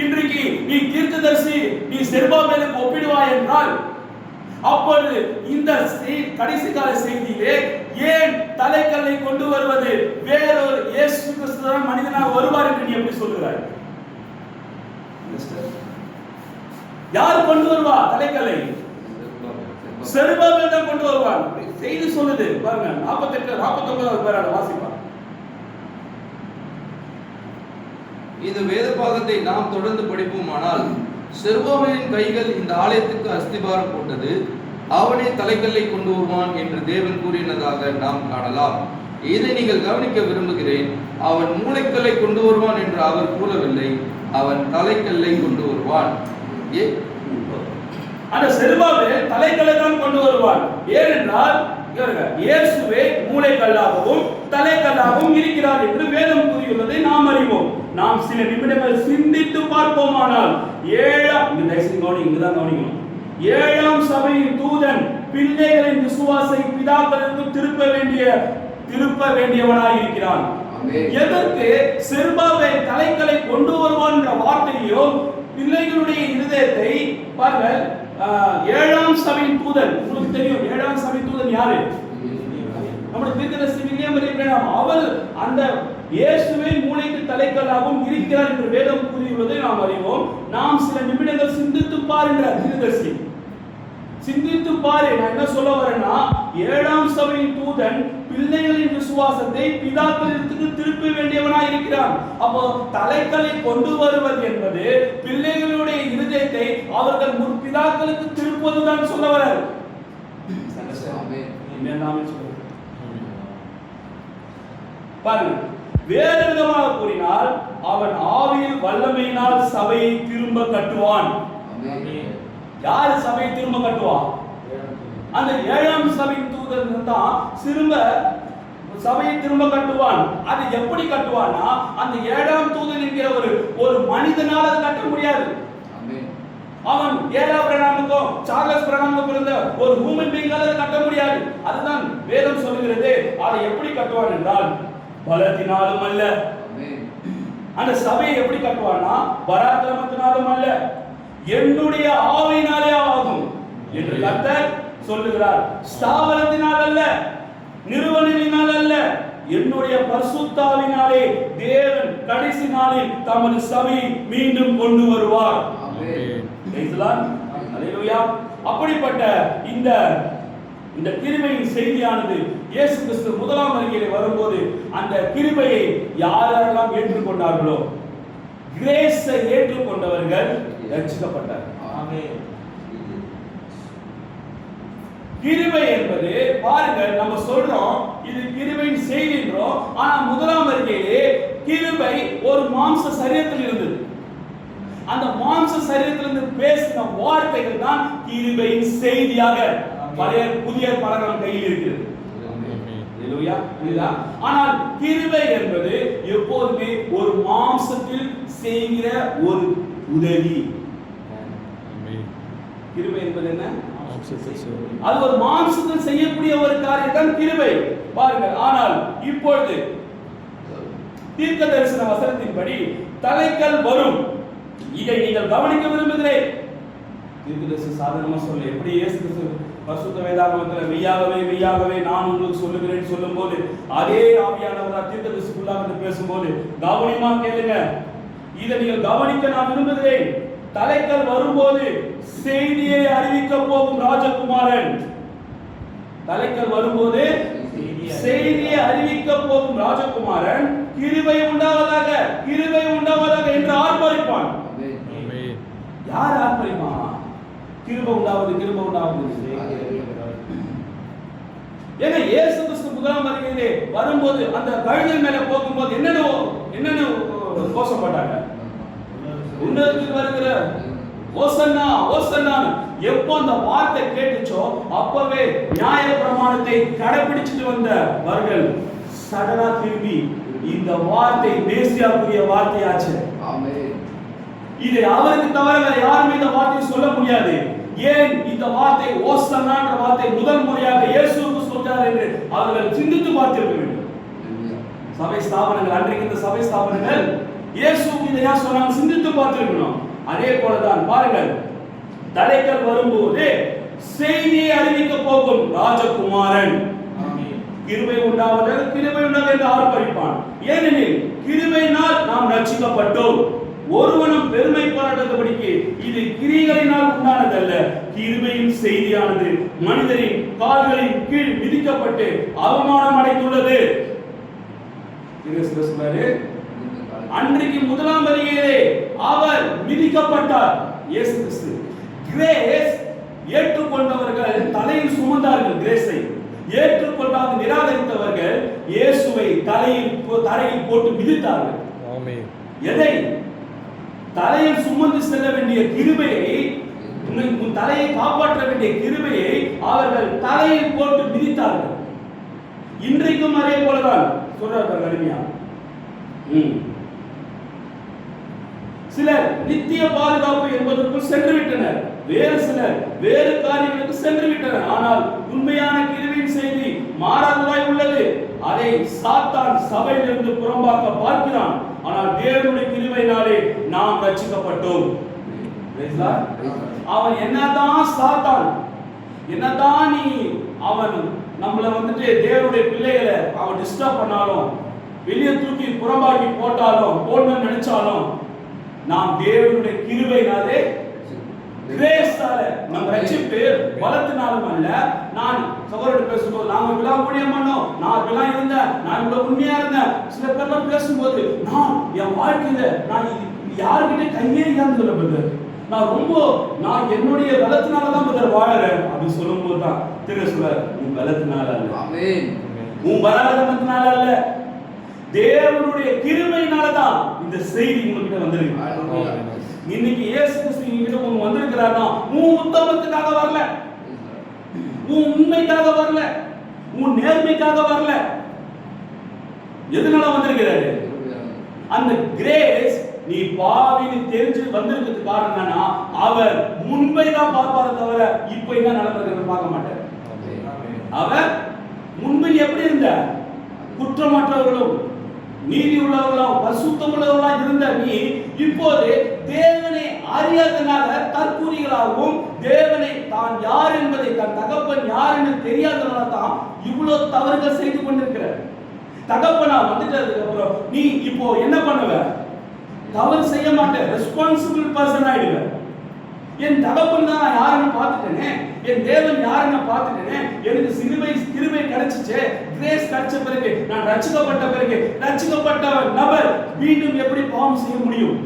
Speaker 3: இன்றைக்கு நீ தீர்க்கதரிசி, நீ செருபாபேலுக்கு ஒப்பிடுவாய் என்றால், அப்பொழுது இந்த கடைசி கால செய்தியிலே ஏன் தலைக்கல்லை கொண்டு வருவது? வேறொரு இயேசு கிறிஸ்து மனிதனாக வருவார் என்று நீ எப்படி சொல்கிறாய்? யார் கொண்டு வருவா தலைக்கல்லை? செருபாபேல் தான் கொண்டு வருவான். செய்தி சொல்லுது பாருங்க, 48 49 பேரான வாசிப்பா.
Speaker 2: இந்த வேத பாகத்தை நாம் தொடர்ந்து படிப்போமானால், செருபாபேலின் கைகள் இந்த ஆலயத்துக்கு அஸ்திபாரம் போட்டது, அவனே தலைக்கல்லை கொண்டு வருவான் என்று தேவன் கூறினதாக நாம் காணலாம். இதை நீங்கள் கவனிக்க விரும்புகிறேன். அவன் மூளைக்கல்லை கொண்டு வருவான் என்று அவர் கூறவில்லை, அவன் தலைக்கல்லை கொண்டு வருவான்.
Speaker 3: அந்த செருபாபேல் தலைக்கல்லை தான் கொண்டு வருவான். ஏனென்றால் இயேசுவே மூளைக்கல்லாகவும் தலைக்கல்லாகவும் இருக்கிறார் என்று வேதம் கூறியுள்ளதை நாம் அறிவோம். நாம் சில நிமிடங்கள் சிந்தித்து பார்ப்போமானால், ஏழாம் சபையின் தூதன் பிள்ளைகளின் விசுவாசை பிதாக்களுக்கு திருப்ப வேண்டியவனாய் இருக்கிறான். எதற்கு செருபாபேல் தலைக்கல்லை கொண்டு வருவான் என்ற வார்த்தையோ பிள்ளைகளுடைய இருதயத்தை பாருங்கள். ஏழாம் சபையின் தூதன், உங்களுக்கு தெரியும் ஏழாம் சபையின் தூதன் யாரு? நம்முடைய தீர்க்கதரிசி வில்லியம் பிரேனம். அவர் அந்த இயேசுவே மூளைக்கு தலைக்கல்லாகவும் இருக்கிறார் என்று வேதம் கூறியுள்ளதை நாம் அறிவோம். நாம் சில நிமிடங்கள் சிந்தித்து பாருங்க. தீர்க்கதரிசி சிந்தித்து பாரு. நான் என்ன சொல்ல வரேன்னா, ஏழாம் சபையின் தூதன் பிள்ளைகளின் விசுவாசத்தை பிதாக்களுக்கு திருப்ப வேண்டியவனாய் இருக்கிறான். அப்போ தலைக்கல்லை கொண்டு வருவது என்பது பிள்ளைகளுடைய இருதயத்தை அவர்கள் முற்பிதாக்களுக்கு திருப்புவதுதான் சொல்ல வரார். பாருங்க, வேறு விதமாக கூறினால், அவன் ஆவியில் வல்லமையினால் சபையை திரும்ப கட்டுவான். யார் சபையை திரும்ப கட்டுவா? அந்த 7ஆம் சபையின் தூதன் தான் திரும்ப சபையை திரும்ப கட்டுவான். அது எப்படி கட்டுவான்னா, அந்த 7ஆம் தூதன் என்கிற ஒரு மனிதனால் அது கட்ட முடியாது. அவன் ஏலாபிரகாமுக்கும் சார்லஸ் பிரகாமுக்கும் பிறந்த ஒரு ஹியூமன் பீயிங்கால அதை கட்ட முடியாது. அதுதான் வேதம் சொல்லுகிறது. அதை எப்படி கட்டுவான் என்றால் பலத்தினாலும் அல்ல. அந்த சபையை எப்படி கட்டுவான்னா பராக்கிரமத்தினாலும் அல்ல, என்னுடைய ஆவியினாலே ஆகும் என்று கர்த்தர் சொல்லுகிறார். ஸ்தாபனத்தினால் அல்ல, நிறுவனத்தினால் அல்ல, என்னுடைய பரிசுத்தாவினாலே தேவன் கடைசி நாளில் தமது சபையை மீண்டும் கொண்டு வருவார். அல்லேலூயா. அப்படிப்பட்ட இந்த கிருபையின் செய்தியானது இயேசு கிறிஸ்து முதலாம் வருகையிலே வரும்போது அந்த கிருபையை யாரெல்லாம் ஏற்றுக்கொண்டார்களோ, கிரேஸை ஏற்றுக்கொண்டவர்கள் ரட்சிக்கப்பட்டார்கள். ஆமென். கிருபை என்பது பாருங்கள், நம்ம சொல்றோம் இது கிருபையின் செய்தின்றோம். ஆனா முதலாம் வருகையிலே கிருபை ஒரு மாம்ச சரீரத்தில் இருந்தது. அந்த மாம்ச சரீரத்திலிருந்து பேசின வார்த்தைகள் தான் கிருபையின் செய்தியாக பழைய புதிய பலகம் கையில் இருக்கிறது. அல்லேலூயா. ஆனால் கிருபை என்பது எப்போதுமே ஒரு மாம்சத்தில் செய்கிற ஒரு உதவி. கிருபை என்பது என்ன? அது ஒரு மாம்சத்தில் செய்யக்கூடிய ஒரு காரியம் தான் கிருபை. பாருங்கள், ஆனால் இப்பொழுது தீர்க்க தரிசன வசனத்தின்படி தலைக்கல் வரும். இதை நீங்கள் கவனிக்க விரும்புகிறேன். தீர்க்கதரிசி சாதாரணமா சொல்ல எப்படி இயேசு கிறிஸ்து பரிசுத்த வேதாகமத்தில் மெய்யாகவே மெய்யாகவே நான் உங்களுக்கு சொல்லுகிறேன் சொல்லும்போது அதே ஆவியானவர் தான் தீர்க்கதரிசிக்குள்ளாக வந்து பேசும்போது கவனமா கேளுங்க. இதை நீங்கள் கவனிக்க நான் விரும்புகிறேன். தலைக்கல் வரும்போது செய்தியை அறிவிக்க போகும் ராஜகுமாரன், தலைக்கல் வரும்போது செய்தியை அறிவிக்க போகும் ராஜகுமாரன் கிருபை உண்டாவதாக கிருபை உண்டாவதாக என்று ஆர்ப்பரிப்பான். யார் ஆர்ப்பரிப்பான்? கிருபை உண்டாவது கிருபை உண்டாவது. ஏன்னா இயேசு கிறிஸ்து முதலாம் வருகையிலே வரும்போது அந்த கழுதை மேல போகும்போது என்னென்ன கோஷப்பட்டாங்க? உன்னதத்தில் வருகிற ஓசன்னா ஓசன்னா. எப்போ அந்த வார்த்தை கேட்டுச்சோ அப்பவே நியாய பிரமாணத்தை கடைபிடிச்சிட்டு வந்தவர்கள் சடனா திரும்பி இந்த வார்த்தை மேசியாவுடைய வார்த்தையாச்சு. ஆமென். இதை அவருக்கு தவிர வேற யாருமே இந்த வார்த்தையை சொல்ல முடியாது. ஏன் இந்த வார்த்தை ஓசன்னான்ற வார்த்தை முதல் முறையாக இயேசுவுக்கு சொல்றார் என்று அவர்கள் சிந்தித்து பார்த்திருக்க வேண்டும். சபை ஸ்தாபனங்கள் அன்றைக்கு இந்த சபை ஸ்தாபனங்கள் இயேசுவுக்கு இதை யார் சொன்னாங்க சிந்தித்து பார்த்திருக்கணும். அதே போலதான் பாருங்கள், தலைக்கல் வரும்போது செய்தியை அறிவிக்க போகும் ராஜகுமாரன் கிருபை உண்டாவதாக கிருபை உண்டாக என்று ஆர்ப்பரிப்பான். ஏனெனில் கிருபையினால் நாம் ரட்சிக்கப்பட்டோம், ஒருவனும் பெருமை பாராட்டாதபடிக்கு இது கிரியைகளினால் உண்டானதல்ல, கிருபையின் செய்தியானது மனிதரின் கால்களின் கீழ் மிதிக்கப்பட்டு அவமானம் அடைந்துள்ளது. அன்றைக்கு முதலாம் வருகையிலே அவர் மிதிக்கப்பட்டார் இயேசு கிறிஸ்து. கிரேஸ் ஏற்றுக்கொண்டவர்கள் தலையில் சுமந்தார்கள், கிரேஸை ஏற்றுக்கொண்டாக நிராகரித்தவர்கள் இயேசுவை தரையில் போட்டு மிதித்தார்கள். ஆமென். எதை? தலையில் சுமந்து செல்ல வேண்டிய கிருபையை, உன் தலையை காப்பாற்ற வேண்டிய கிருபையை அவர்கள் தலையில் போட்டு மிதித்தார்கள். இன்றைக்கும் அதே போலதான் சொல்றார்கள் அருமையா. சிலர் நித்திய பாதுகாப்பு என்பதற்குள் சென்று விட்டனர், வேறு சிலர் வேறு காரியங்களுக்கு சென்று விட்டனர். ஆனால் உண்மையான கிருபையின் செய்தி மாறாததாய் உள்ளது. அதை சாத்தான் சபையிலிருந்து புறம்பாக்க பார்க்கிறான். ஆனால் தேவனுடைய கிருபையினாலே நாம் ரட்சிக்கப்பட்டோம். அவன் என்னதான் சாத்தான், என்னதான் அவன் நம்மள தேவனுடைய பிள்ளைகளை அவன் டிஸ்டர்ப் பண்ணாலும், வெளியே தூக்கி புறம்பாக்கி போடணும்னு நினைச்சாலும், நாம் தேவனுடைய கிருபையினாலே கிரேஸால நம்ம ரட்சிப்பு பலத்தினாலும் அல்ல. நான் சகோதரர் பேசும்போது நாம இப்பெல்லாம் ஊழியம் பண்ணோம், நான் இப்பெல்லாம் இருந்தேன், நான் இவ்வளவு உண்மையா இருந்தேன். சில பேர்லாம் பேசும்போது நான் என் வாழ்க்கையில நான் யாருக்கிட்ட கையே இல்லாம சொல்ல, நான் என்னுடைய பலத்தினாலதான் பதர் வாழறேன் அப்படின்னு சொல்லும் போதுதான் சொல்ல, உன் பலத்தினால அல்ல, உன் பராக்கிரமத்தினால அல்ல, தேவனுடைய கிருபையினாலதான் இந்த செய்தி உங்ககிட்ட வந்திருக்கு. இன்னைக்கு இயேசு கிறிஸ்து இங்கிட்ட ஒன்னு வந்திருக்கிறாருன்னா உன் உத்தமத்துக்காக வரல, உன் உண்மைக்காக வரல, உன் நேர்மைக்காக வரல. எதனால வந்திருக்கிறாரு? அந்த கிரேஸ் நீ பாவின்னு தெரிஞ்சு வந்திருக்கிறதுக்கு காரணம் என்னன்னா, அவர் முன்பை தான் பார்ப்பார தவிர இப்ப என்ன நடந்திருக்கிறது பார்க்க மாட்டார். அவர் முன்பு எப்படி இருந்த? குற்றமற்றவர்களும் நீதி உள்ளவர்களும் பரிசுத்தம் உள்ளவர்களாக இருந்த நீ இப்போது தேவனை அறியாதனால தற்கூறிகளாகவும் தேவனை தான் யார் என்பதை தன் தகப்பன் யார் என்று தெரியாதனால தான் இவ்வளவு தவறுகள் செய்து கொண்டிருக்கிற. தகப்பனா வந்துட்டதுக்கு அப்புறம் நீ இப்போ என்ன பண்ணுவ? தவறு செய்ய மாட்டேன், ரெஸ்பான்சிபிள் பர்சன் ஆயிடுவ. என் தகப்பன் தான் நான் யாருன்னு பார்த்துட்டேனே, என் தேவன் யாருன்னு பார்த்துட்டேனே, எனக்கு கிருபை கிடைச்சிச்சு, கிரேஸ் கிடைச்ச பிறகு நான் ரட்சிக்கப்பட்ட பிறகு ரட்சிக்கப்பட்ட நபர் மீண்டும் எப்படி பாவம் செய்ய முடியும்?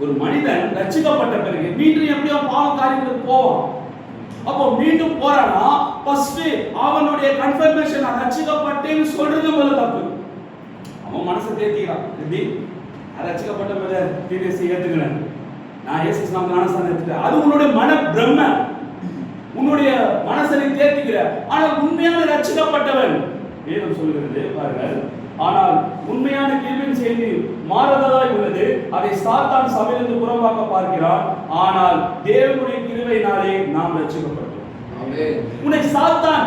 Speaker 3: ஒரு மனிதன் ரட்சிக்கப்பட்ட பிறகு மீண்டும் எப்படியோ பாவ காரியங்களுக்கு போவான். அப்போ மீண்டும் போறானா ஃபர்ஸ்ட் அவனுடைய கன்ஃபர்மேஷன் நான் ரட்சிக்கப்பட்டேன்னு சொல்றது முதல்ல தப்பு. அவன் மனசை தேத்திக்கிறான். எப்படி ரட்சிக்கப்பட்ட பிறகு டிடிசி ஏத்துக்கிறேன், நான் இயேசு நாம ஞானஸ்நானம் எடுத்துட்டேன், அது உன்னுடைய மன பிரம்ம, உன்னுடைய மனசை தேத்திக்கிற. ஆனால் உண்மையான ரட்சிக்கப்பட்டவன் வேதம் சொல்கிறது பாருங்கள், ஆனால் உண்மையான கிருபையின் செய்தி மாறுதலாய் உள்ளது, அதை சாத்தான் சபையிலிருந்து புறம்பாக்க பார்க்கிறான். ஆனால் தேவனுடைய கிருபையினாலே நாம் ரட்சிக்கப்பட்டோம். ஆமென். உன்னை சாத்தான்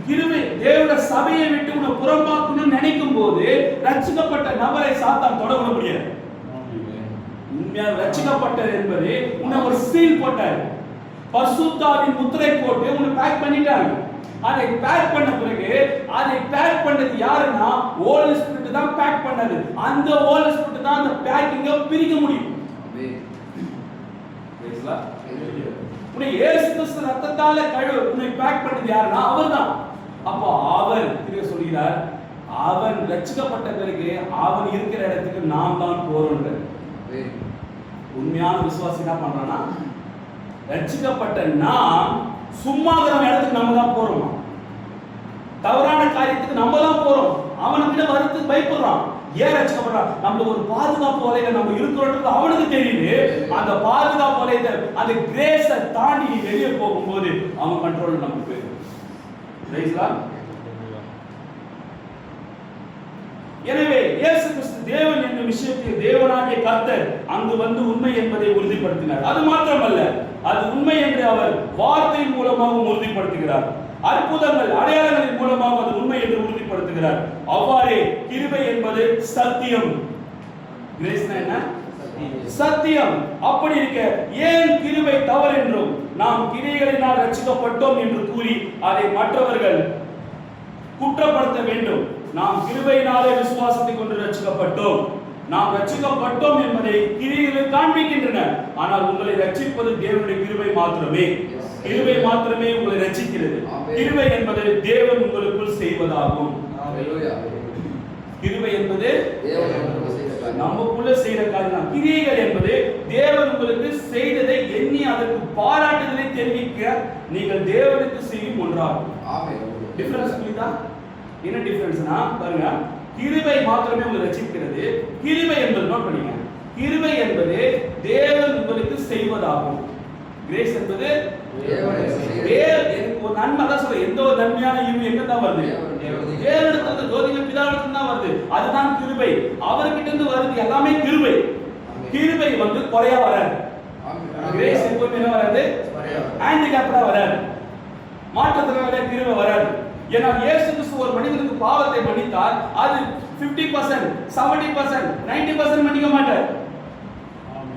Speaker 3: கிருபை தேவனுடைய சபையை விட்டு உன்னை புறம்பாக்கணும்னு நினைக்கும் போது ரட்சிக்கப்பட்ட நபரை சாத்தான் தொட முடியாது. உண்மையாக ரட்சிக்கப்பட்டது என்பது உன்னை ஒரு சீல் போட்டார், பரிசுத்தாவின் முத்திரை போட்டு உன்னை பேக் பண்ணிட்டாங்க. அதை பேக் பண்ண பிறகு அதை பேக் பண்ணது யாருன்னா ஹோலி ஸ்பிரிட் தான் பேக் பண்ணது. அந்த ஹோலி ஸ்பிரிட் தான் அந்த பேக்கிங்க பிரிக்க முடியும். உன்னை இயேசு கிறிஸ்து ரத்தத்தால உன்னை பேக் பண்ணது யாருன்னா அவர்தான். அப்போ அவர் திரும்ப சொல்கிறார், அவன் ரட்சிக்கப்பட்ட பிறகு அவன் இருக்கிற இடத்துக்கு நாம் தான் போறோம். உண்மையான விசுவாசி என்ன பண்றானா, ரட்சிக்கப்பட்ட நாம் சும்மா இடத்துக்கு நம்ம தான் போறோம், தவறான காரியத்துக்கு நம்ம தான் போறோம். அவனுக்கு வரத்துக்கு பயப்படுறான். ஏன் ரட்சிக்கப்படுறான்? நம்ம ஒரு பாதுகாப்பு வலையில நம்ம இருக்கிறோன்றது அவனுக்கு தெரியுது. அந்த பாதுகாப்பு வலையில அந்த கிரேஸை தாண்டி வெளியே போகும்போது அவன் கண்ட்ரோல் நமக்கு போயிடும். எனவே இயேசு கிறிஸ்து தேவன் என்ற விஷயத்தில் தேவனாகிய கர்த்தர் அங்கு வந்து உண்மை என்பதை உறுதிப்படுத்தினார். அது மாத்திரமல்ல, அது உண்மை என்று அவர் வார்த்தை மூலமாக உறுதிப்படுத்துகிறார். அற்புதங்கள் அடையாளங்களின் மூலமாக அது உண்மை என்று உறுதிப்படுத்துகிறார். அவ்வாறே கிருபை என்பது சத்தியம். கிரேஸ்னா என்ன? சத்தியம். அப்படி இருக்க ஏன் கிருபை தவறு என்றும் நாம் கிரியைகளினால் ரட்சிக்கப்பட்டோம் என்று கூறி அதை மற்றவர்கள் குற்றப்படுத்த வேண்டும்? நாம் கிருபையினாலே விசுவாசத்தை கொண்டு ரட்சிக்கப்பட்டோம், நாம் ரட்சிக்கப்பட்டோம் என்பதை கிரியைகள் காண்பிக்கின்றன. ஆனால் உங்களை ரட்சிப்பது தேவனுடைய கிருபை மாத்திரமே. கிருபை மாத்திரமே உங்களை ரட்சிக்கிறது. கிருபை என்பது தேவன் உங்களுக்குள் செய்வதாகும். கிருபை என்பது நமக்குள்ள செய்யற காரியம். கிரியைகள் என்பது தேவன் உங்களுக்கு செய்ததை எண்ணி அதற்கு பாராட்டுதலை தெரிவிக்க நீங்கள் தேவனுக்கு செய்யும் ஒன்றாகும். டிஃபரன்ஸ் புரியுதா? என்ன டிஃபரன்ஸ்னா பாருங்க, கிருபை மாத்திரமே உங்களை ரட்சிக்கிறது. கிருபை என்பது நோட் பண்ணுங்க, கிருபை என்பது தேவன் உங்களுக்கு செய்வதாகும். கிரேஸ் என்பது ஒரு நன்மை. அதான் சொல்ற, எந்த ஒரு நன்மையான ஈவு எங்க தான் வருது? தேவனிடத்துல ஜோதிக பிதாவிடத்துல தான் வருது. அதுதான் கிருபை. அவர்கிட்ட இருந்து வருது எல்லாமே கிருபை. கிருபை வந்து குறையா வராது. கிரேஸ் எப்பவுமே என்ன வராது? ஹேண்டிகேப்டா வராது, மாற்றத்தினால கிருபை வராது. ஏன்னா இயேசு கிறிஸ்து ஒரு மனிதனுக்கு பாவத்தை மன்னித்தார், அது 50%, 70%, 90% மன்னிக்க மாட்டார்.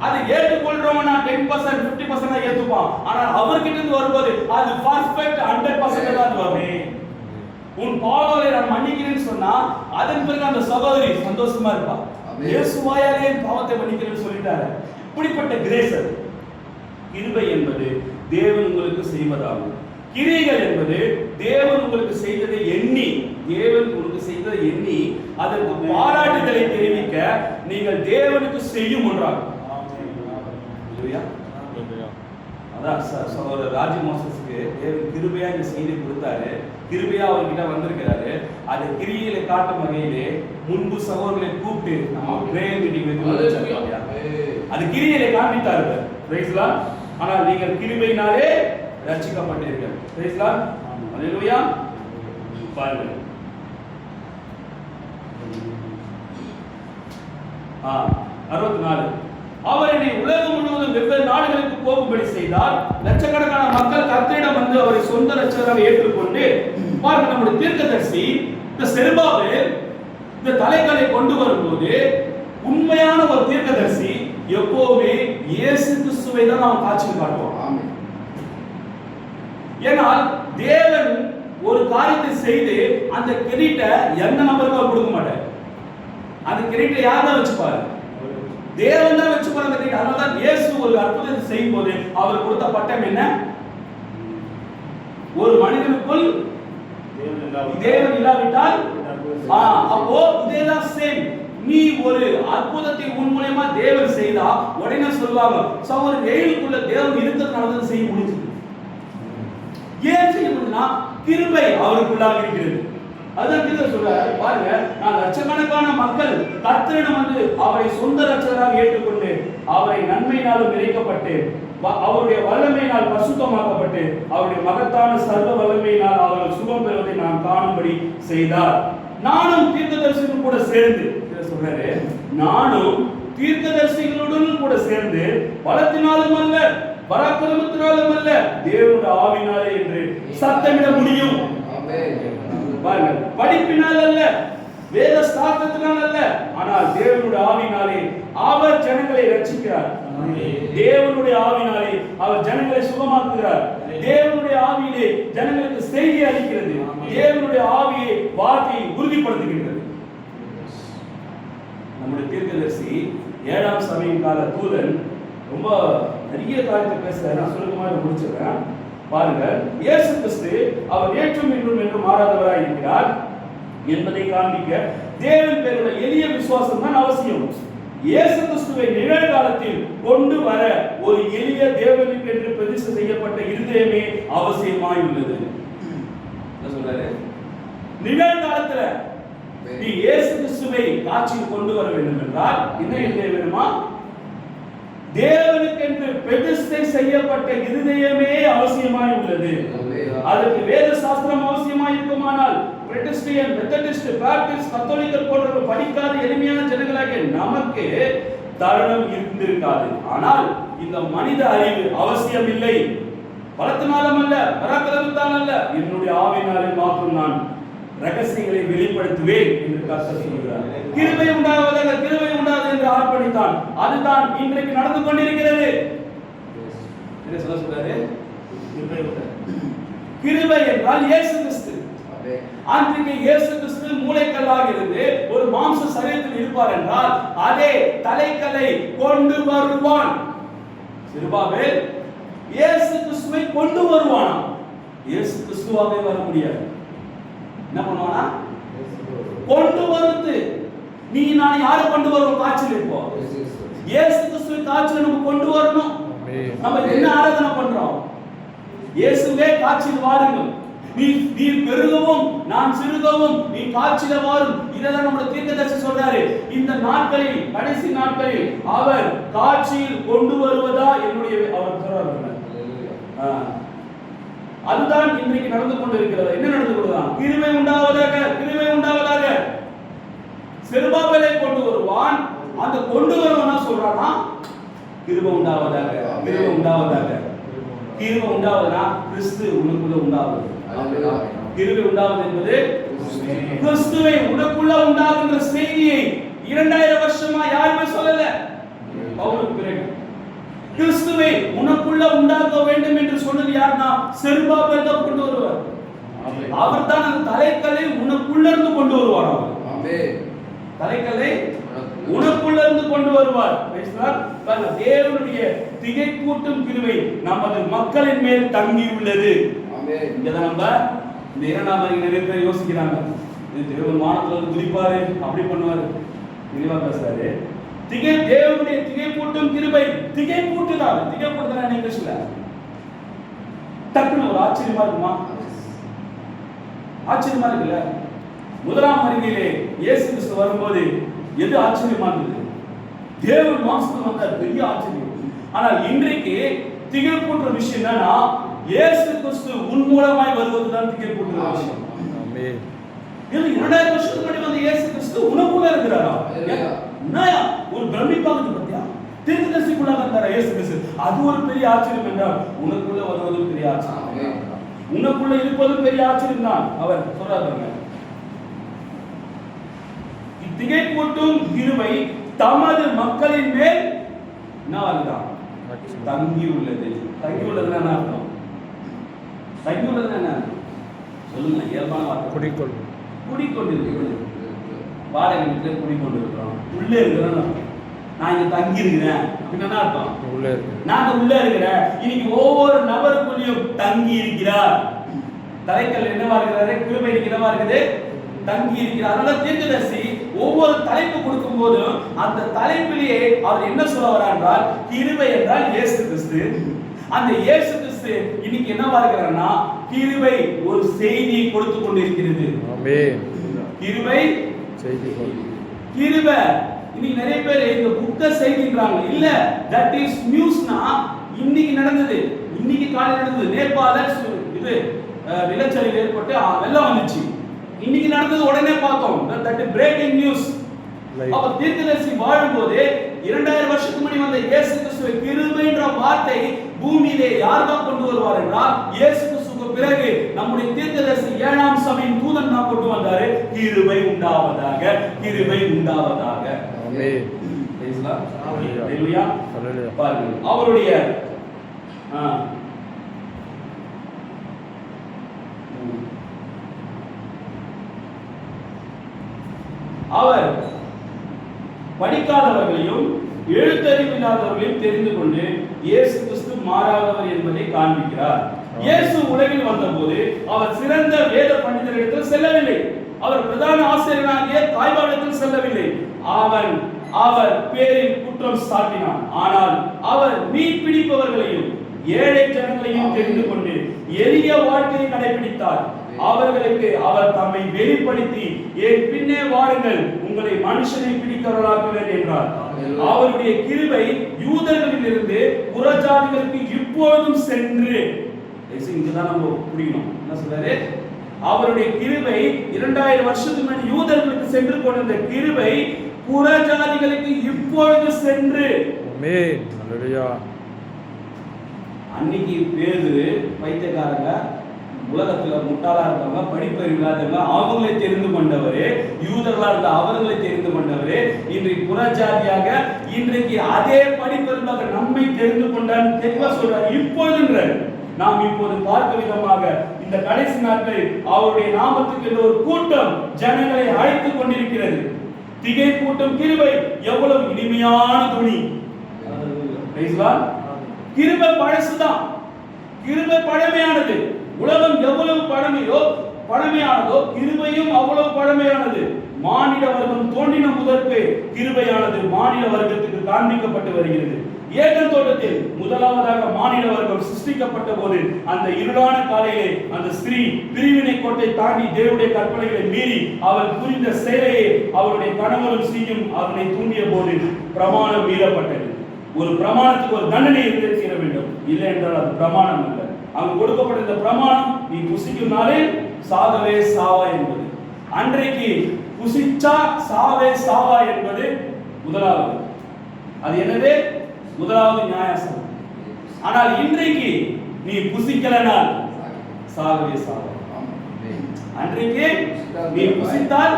Speaker 3: அது ஏற்றுக்கொள்றவங்க 10%, 50% தான் ஏத்துப்பான். ஆனால் அவர்கிட்ட இருந்து வரும்போது அது பர்ஃபெக்ட் 100% தான் வரும். உன் பாவங்களை நான் மன்னிக்கிறேன்னு சொன்னா அதன் பிறகு அந்த சகோதரி சந்தோஷமா இருப்பா. இயேசுவாயாலே பாவத்தை மன்னிக்கிறேன்னு சொல்லிட்டாரு. இப்படிப்பட்ட கிரேஸ். கிருபை என்பது தேவன் உங்களுக்கு செய்வதாகும். கிரியைகள் என்பது தேவன் உங்களுக்கு செய்ததை எண்ணி, தேவன் உங்களுக்கு செய்ததை எண்ணி அதற்கு பாராட்டுதலை தெரிவிக்க நீங்கள் தேவனுக்கு செய்யும் ஒன்றாகும். அதான் சகோதரர் ராஜ் மோசஸ்க்கு தேவன் கிருபையா இந்த செய்தி கொடுத்தாரு. கிருபையா அவர்கிட்ட வந்திருக்கிறாரு. அதை கிரியில காட்டும் வகையிலே முன்பு சகோதரர்களை கூப்பிட்டு நம்ம பிரேயர் மீட்டிங் வச்சு அது கிரியில காண்பித்தாரு. Price Lord. ஆனால் நீங்கள் கிருபையினாலே ரட்சிக்கப்பட்டீர்கள். Price Lord. ஹல்லேலூயா. பாருங்க 64. அவர் என்னை உலகம் முழுவதும் வெவ்வேறு நாடுகளுக்கு போகும்படி செய்தார். லட்சக்கணக்கான மக்கள் கர்த்தரிடம் வந்து அவரை சொந்த ரட்சகராக ஏற்றுக்கொண்டு, பாருங்க நம்முடைய தீர்க்கதரிசி இந்த செருபாபேல் இந்த தலைகளை கொண்டு வரும்போது உண்மையான ஒரு தீர்க்கதரிசி எப்பவுமே இயேசு கிறிஸ்துவை தான் நாம் காட்சியில் காட்டுவோம். ஏனால் தேவன் ஒரு காரியத்தை செய்து அந்த கிரீட்டை எந்த நபருக்கும் கொடுக்க மாட்டார். அந்த கிரீட்டை யார் தான் வச்சுப்பாரு? தேவன் தான் வச்சுப்பாரு அந்த கிரீட்டை. அதனால தான் இயேசு ஒரு அற்புதத்தை செய்யும் போது அவர் கொடுத்த பட்டம் என்ன? ஒரு மனிதனுக்குள் தேவன் இல்லாவிட்டால் அப்போ இதேதான் சேம். நீ ஒரு அற்புதத்தை உன் மூலமா தேவன் செய்தா உடனே சொல்லுவாங்க ஒரு வெயிலுக்குள்ள தேவன் இருக்கிறதுனால செய்ய முடிஞ்சது. ஏன் செய்ய முடியும்னா கிருபை அவருக்குள்ளாக இருக்கிறது. அதற்கு சொல்றாரு பாருங்க, நான் லட்சக்கணக்கான மக்கள் கர்த்தரிடம் வந்து அவரை சொந்த ரட்சகராக ஏற்றுக்கொண்டு அவரை நன்மையினாலும் நிறைக்கப்பட்டு அவருடைய வல்லமையினால் பரிசுத்தமாக்கப்பட்டு அவருடைய மகத்தான சர்வ வல்லமையினால் அவர்கள் சுகம் பெறுவதை நான் காணும்படி செய்தார். நானும் தீர்க்கதரிசிகளுடன் கூட சேர்ந்து சொல்றாரு, நானும் தீர்க்கதரிசிகளுடன் கூட சேர்ந்து பலத்தினாலும் அல்ல பராக்கிரமத்தினாலும் அல்ல தேவனுடைய ஆவினாலே என்று சத்தமிட முடியும். பாருங்க, படிப்பினால் அல்ல வேத சாஸ்திரத்தினால் அல்ல, ஆனால் தேவனுடைய ஆவினாலே அவர் ஜனங்களை ரட்சிக்கிறார். தேவனுடைய ஆவினாலே அவர் ஜனங்களை சுகமாக்குகிறார். தேவனுடைய ஆவியிலே ஜனங்களுக்கு செய்தி அளிக்கிறது. தேவனுடைய ஆவியை வார்த்தையை உறுதிப்படுத்துகின்றது. நம்முடைய தீர்க்கதரிசி 7ஆம் சபையின் கால தூதன் ரொம்ப நிறைய காரியத்தை பேசுறாரு. நான் சுருக்கமாக முடிச்சிடுறேன். பாருங்க, இயேசு கிறிஸ்து அவர் ஏற்றும் இன்றும் என்றும் மாறாதவராய் இருக்கிறார் என்பதை காண்பிக்க தேவன் பேருள்ள எளிய விசுவாசம் தான் அவசியம். இயேசு கிறிஸ்துவை நிகழ்காலத்தில் கொண்டு வர ஒரு எளிய தேவனுக்கு என்று பிரதிஷ்டை செய்யப்பட்ட இருதயமே அவசியமாய் உள்ளது. என்ன சொல்றாரு? நிகழ்காலத்துல நீ இயேசு கிறிஸ்துவை காட்சியில் கொண்டு வர வேண்டும் என்றால் என்ன இருதயம் வேணுமா? தேவனுக்கு என்று பிரதிஷ்டை செய்யப்பட்ட இருதயமே அவசியமாய் உள்ளது. அதற்கு வேத சாஸ்திரம் அவசியமாய் இருக்குமானால் பிரெட்டிஸ்டியன், மெத்தடிஸ்ட், பாப்டிஸ்ட், கத்தோலிக்கர் போன்ற படிக்காத எளிமையான ஜனங்களாகிய நமக்கு தருணம் இருந்திருக்காது. ஆனால் இந்த மனித அறிவு அவசியம் இல்லை. பலத்தினாலும் அல்ல பராக்கிரமத்தால் அல்ல, என்னுடைய ஆவினாலே மாற்றும் நான் ரகசியங்களை வெளிப்படுத்துவேன் என்று கர்த்தர் சொல்கிறார். கிருபை உண்டாவதாக, கிருபை உண்டாவது என்று ஆர்ப்பணித்தான். அதுதான் இன்றைக்கு நடந்து கொண்டிருக்கிறது. என்ன சொல்றாரு? கிருபை என்றால் இயேசு கிறிஸ்து. அன்றைக்கு இயேசு கிறிஸ்து மூளைக்கல்லாக இருந்து ஒரு மாம்ச சரீரத்தில் இருப்பார் என்றால் அதே தலைக்கல்லை கொண்டு வருவான். செருபாபேல் இயேசு கிறிஸ்துவை கொண்டு வருவானா? இயேசு கிறிஸ்துவாகவே வர முடியாது. என்ன பண்ணுவானா? கொண்டு வருது. நீ நான் யாரை கொண்டு வருவோம்? காட்சியில் இருப்போம். இயேசு கிறிஸ்துவை காட்சியில் நம்ம கொண்டு வரணும். நம்ம என்ன ஆராதனை பண்றோம்? இயேசுவே காட்சியில் வாருங்கள், நீ பெருகவும் நான் சிறுகவும், நீ காட்சியில வாரும். இதெல்லாம் நம்முடைய தீர்க்கதரிசி சொல்றாரு. இந்த நாட்களில், கடைசி நாட்களில் அவர் காட்சியில் கொண்டு வருவதா என்னுடைய அவர் சொல்றாரு. அதுதான் இன்றைக்கு நடந்து கொண்டிருக்கிறது. என்ன நடந்து கொண்டிருக்கிறது? கிருபை உண்டாவதாக, கிருபை உண்டாவதாக. செருபாபேலை கொண்டு வருவான். அந்த கொண்டு வருவனா சொல்றானா கிருபை உண்டாவதாக, கிருபை உண்டாவதாக. கிருபை உண்டாவதுனா கிறிஸ்து உனக்குள்ள உண்டாவது. கிருபை உண்டாவது என்பது கிறிஸ்துவை உனக்குள்ள உண்டாகுன்ற செய்தியை 2000 வருஷமா யாருமே சொல்லல. பவுலுக்கு பிறகு கிறிஸ்துவை உனக்குள்ள உண்டாக்க வேண்டும் என்று சொன்னது யார்னா? செருபாபேல் தான் கொண்டு வருவார். அவர் தான் அந்த தலைக்கல்லை உனக்குள்ள இருந்து கொண்டு வருவார். ஆமென். தலைக்கல்லை உனக்குள்ள இருந்து கொண்டு வருவார். தேவனுடைய திகைப்பூட்டும் கிருபை நமது மக்களின் மேல் தங்கி உள்ளது. ஆமென். இங்கதான் நம்ம இந்த 2ஆம் வரி நிறைய பேர் யோசிக்கிறாங்க, இது தேவன் வானத்துல இருந்து குதிப்பாரு, அப்படி பண்ணுவாரு. தெளிவா பேசுறாரு. தேவனுடைய திகைப்பூட்டும் கிருபை. திகைப்பூட்டுதான். திகைப்பூட்டுதான் இங்கிலீஷ்ல டக்குன்னு ஒரு ஆச்சரியமா இருக்குமா? ஆச்சரியமா இருக்குல்ல? முதலாம் வருகையிலே இயேசு கிறிஸ்து வரும்போது எது ஆச்சரியமா இருந்தது? தேவன் மாம்சத்தில் வந்தார், பெரிய ஆச்சரியம். ஆனால் இன்றைக்கு திகில் போன்ற விஷயம் என்னன்னா, இயேசு கிறிஸ்து உன் மூலமாய் வருவதுதான் திகில் போன்ற விஷயம். ஆமென். இது 2000 வருஷத்துக்கு முன்னாடி வந்த இயேசு கிறிஸ்து உனக்குள்ள இருக்கிறாரா? என்னயா ஒரு பிரமிப்பாகுது பத்தியா? தீர்க்கதரிசிக்குள்ள வந்தாரா இயேசு கிறிஸ்து? அது ஒரு பெரிய ஆச்சரியம் என்றால் உனக்குள்ள வருவது பெரிய ஆச்சரியம். உனக்குள்ள இருப்பது பெரிய ஆச்சரியம் தான். அவர் சொல்றாருங்க, திகைப்பூட்டும் கிருபை தமது மக்களின் மேல் என்னவாகுதான்? தங்கி உள்ளது. தங்கி உள்ளதுன்னா என்ன அர்த்தம்? தங்கி உள்ளதுன்னா என்ன சொல்லுங்க, இயல்பான வார்த்தை. குடிக்கொள்ளும். குடிக்கொண்டிருக்கிறது. வாடகை வீட்டில் குடிக்கொண்டிருக்கிறோம், உள்ளே இருக்கிறோம். நான் இங்க தங்கி இருக்கிறேன் அப்படின்னு என்ன அர்த்தம்? உள்ளே இருக்கிறேன். நான் உள்ளே இருக்கிறேன். இன்னைக்கு ஒவ்வொரு நபருக்குள்ளேயும் தங்கி இருக்கிறார். தலைக்கல் என்னவா இருக்கிறாரு? கிருபை என்னவா இருக்குது? தங்கி இருக்கிறார். அதனால தீர்க்கதரிசி ஒவ்வொரு தலைப்பு கொடுக்கும் போதும் அந்த தலைப்பிலேயே அவர் என்ன சொல்ல வரார் என்றால், கிருபை என்றால் இயேசு கிறிஸ்து. அந்த இயேசு கிறிஸ்து இன்னைக்கு என்னவா இருக்கிறார்னா, கிருபை ஒரு செய்தியை கொடுத்து கொண்டிருக்கிறது. ஆமென். கிருபை செய்தி. கிருபை இன்னைக்கு நிறைய பேர் இந்த புக்க செய்தின்றாங்க. இல்ல, தட் இஸ் நியூஸ்னா இன்னைக்கு நடந்தது. இன்னைக்கு காலையில நடந்தது. நேபாள இது நிலச்சரிவு ஏற்பட்டு வெள்ளம் வந்துச்சு. இன்னைக்கு நடந்தது உடனே பார்த்தோம். That is breaking news. அப்ப தீர்க்கதரிசி வாழும்போது 2000 வருஷத்துக்கு முன்னாடி வந்த இயேசு கிறிஸ்துவை கிருபைன்ற வார்த்தை பூமியிலே யார் தான் கொண்டு வருவார் என்றால், இயேசு கிறிஸ்துவுக்கு பிறகு நம்முடைய தீர்க்கதரிசி 7ஆம் சபையின் தூதன் தான் கொண்டு வந்தாரு. கிருபை உண்டாவதாக, கிருபை உண்டாவதாக. ஆமென். ஹalleluya. பாருங்க, அவருடைய அவர் படிக்காதவர்களையும் எழுத்தறிவில்லாதவர்களையும் தெரிந்து கொண்டு இயேசு கிறிஸ்து மாறாதவர் என்பதை காண்பிக்கிறார். இயேசு உலகில் வந்தபோது அவர் சிறந்த வேத பண்டிதரிடத்தில் செல்லவில்லை. அவர் பிரதான ஆசிரியராகிய காய்பாவிடத்தில் செல்லவில்லை. அவர் பேரில் குற்றம் சாட்டினார். ஆனால் அவர் மீன் பிடிப்பவர்களையும் ஏழை ஜனங்களையும் தெரிந்து கொண்டு எளிய வாழ்க்கையை கடைபிடித்தார். அவர்களுக்கு அவர் தம்மை வெளிப்படுத்தி, என் பின்னே வாருங்கள், உங்களை மனுஷனை பிடிக்கிறவர்களாக்குவேன் என்றார். அவருடைய கிருபை யூதர்களிலிருந்து புறஜாதிகளுக்கு இப்பொழுதும் சென்று, இங்கதான் நம்ம புரியணும் என்ன சொல்றாரு. அவருடைய கிருபை 2000 வருஷத்துக்கு முன்னாடி யூதர்களுக்கு சென்று கொண்டிருந்த கிருபை புறஜாதிகளுக்கு இப்பொழுது சென்று. ஆமென். ஹalleluya. அன்னைக்கு பேதுரு பைத்தியக்காரங்க, உலகத்துல முட்டாளா இருந்தவங்க, படிப்பறிவு இல்லாதவங்க, அவங்களை தெரிந்து கொண்டவரே, யூதர்களா இருந்த அவர்களை தெரிந்து கொண்டவரே, இன்றைக்கு புறஜாதியாக இன்றைக்கு அதே படிப்பறிவாக நம்மை தெரிந்து கொண்டார். தெளிவா சொல்றார். இப்பொழுது நாம் இப்போது பார்க்க விதமாக இந்த கடைசி நாட்களில் அவருடைய நாமத்துக்கு என்று ஒரு கூட்டம் ஜனங்களை அழைத்துக் கொண்டிருக்கிறது. திகை கூட்டம் கிருபை எவ்வளவு இனிமையான துணி. கிருபை பழசுதான், கிருபை பழமையானது. உலகம் எவ்வளவு பழமையானதோ கிருபையும் அவ்வளவு பழமையானது. மானிட வர்க்கம் தோன்றின முதற்கு கிருபையானது மானிட வர்க்கத்துக்கு காண்பிக்கப்பட்டு வருகிறது. ஏதேன் தோட்டத்தில் முதலாவதாக மானிட வர்க்கம் சிருஷ்டிக்கப்பட்ட போது அந்த இருளான காலையிலே அந்த ஸ்திரீ பிரிவினை கோட்டை தாண்டி தேவனுடைய கற்பனைகளை மீறி அவள் புரிந்த சேவையை அவருடைய கணவரும் ஸ்திரீயும் அவனை தூண்டிய போது பிரமாணம் மீறப்பட்டது. ஒரு பிரமாணத்துக்கு ஒரு தண்டனை இருந்திருக்க வேண்டும், இல்லை என்றால் அது பிரமாணம் இல்லை. அங்கு கொடுக்கப்பட்ட இந்த பிரமாணம், நீ புசிக்கும் நாளில் சாகவே சாவா என்பது. அன்றைக்கு புசிச்சா சாவே சாவா என்பது முதலாவது. அது என்னது? முதலாவது நியாயசனம். ஆனால் இன்றைக்கு நீ புசிக்கலனால் சாகவே சாவா. அன்றைக்கு நீ புசித்தால்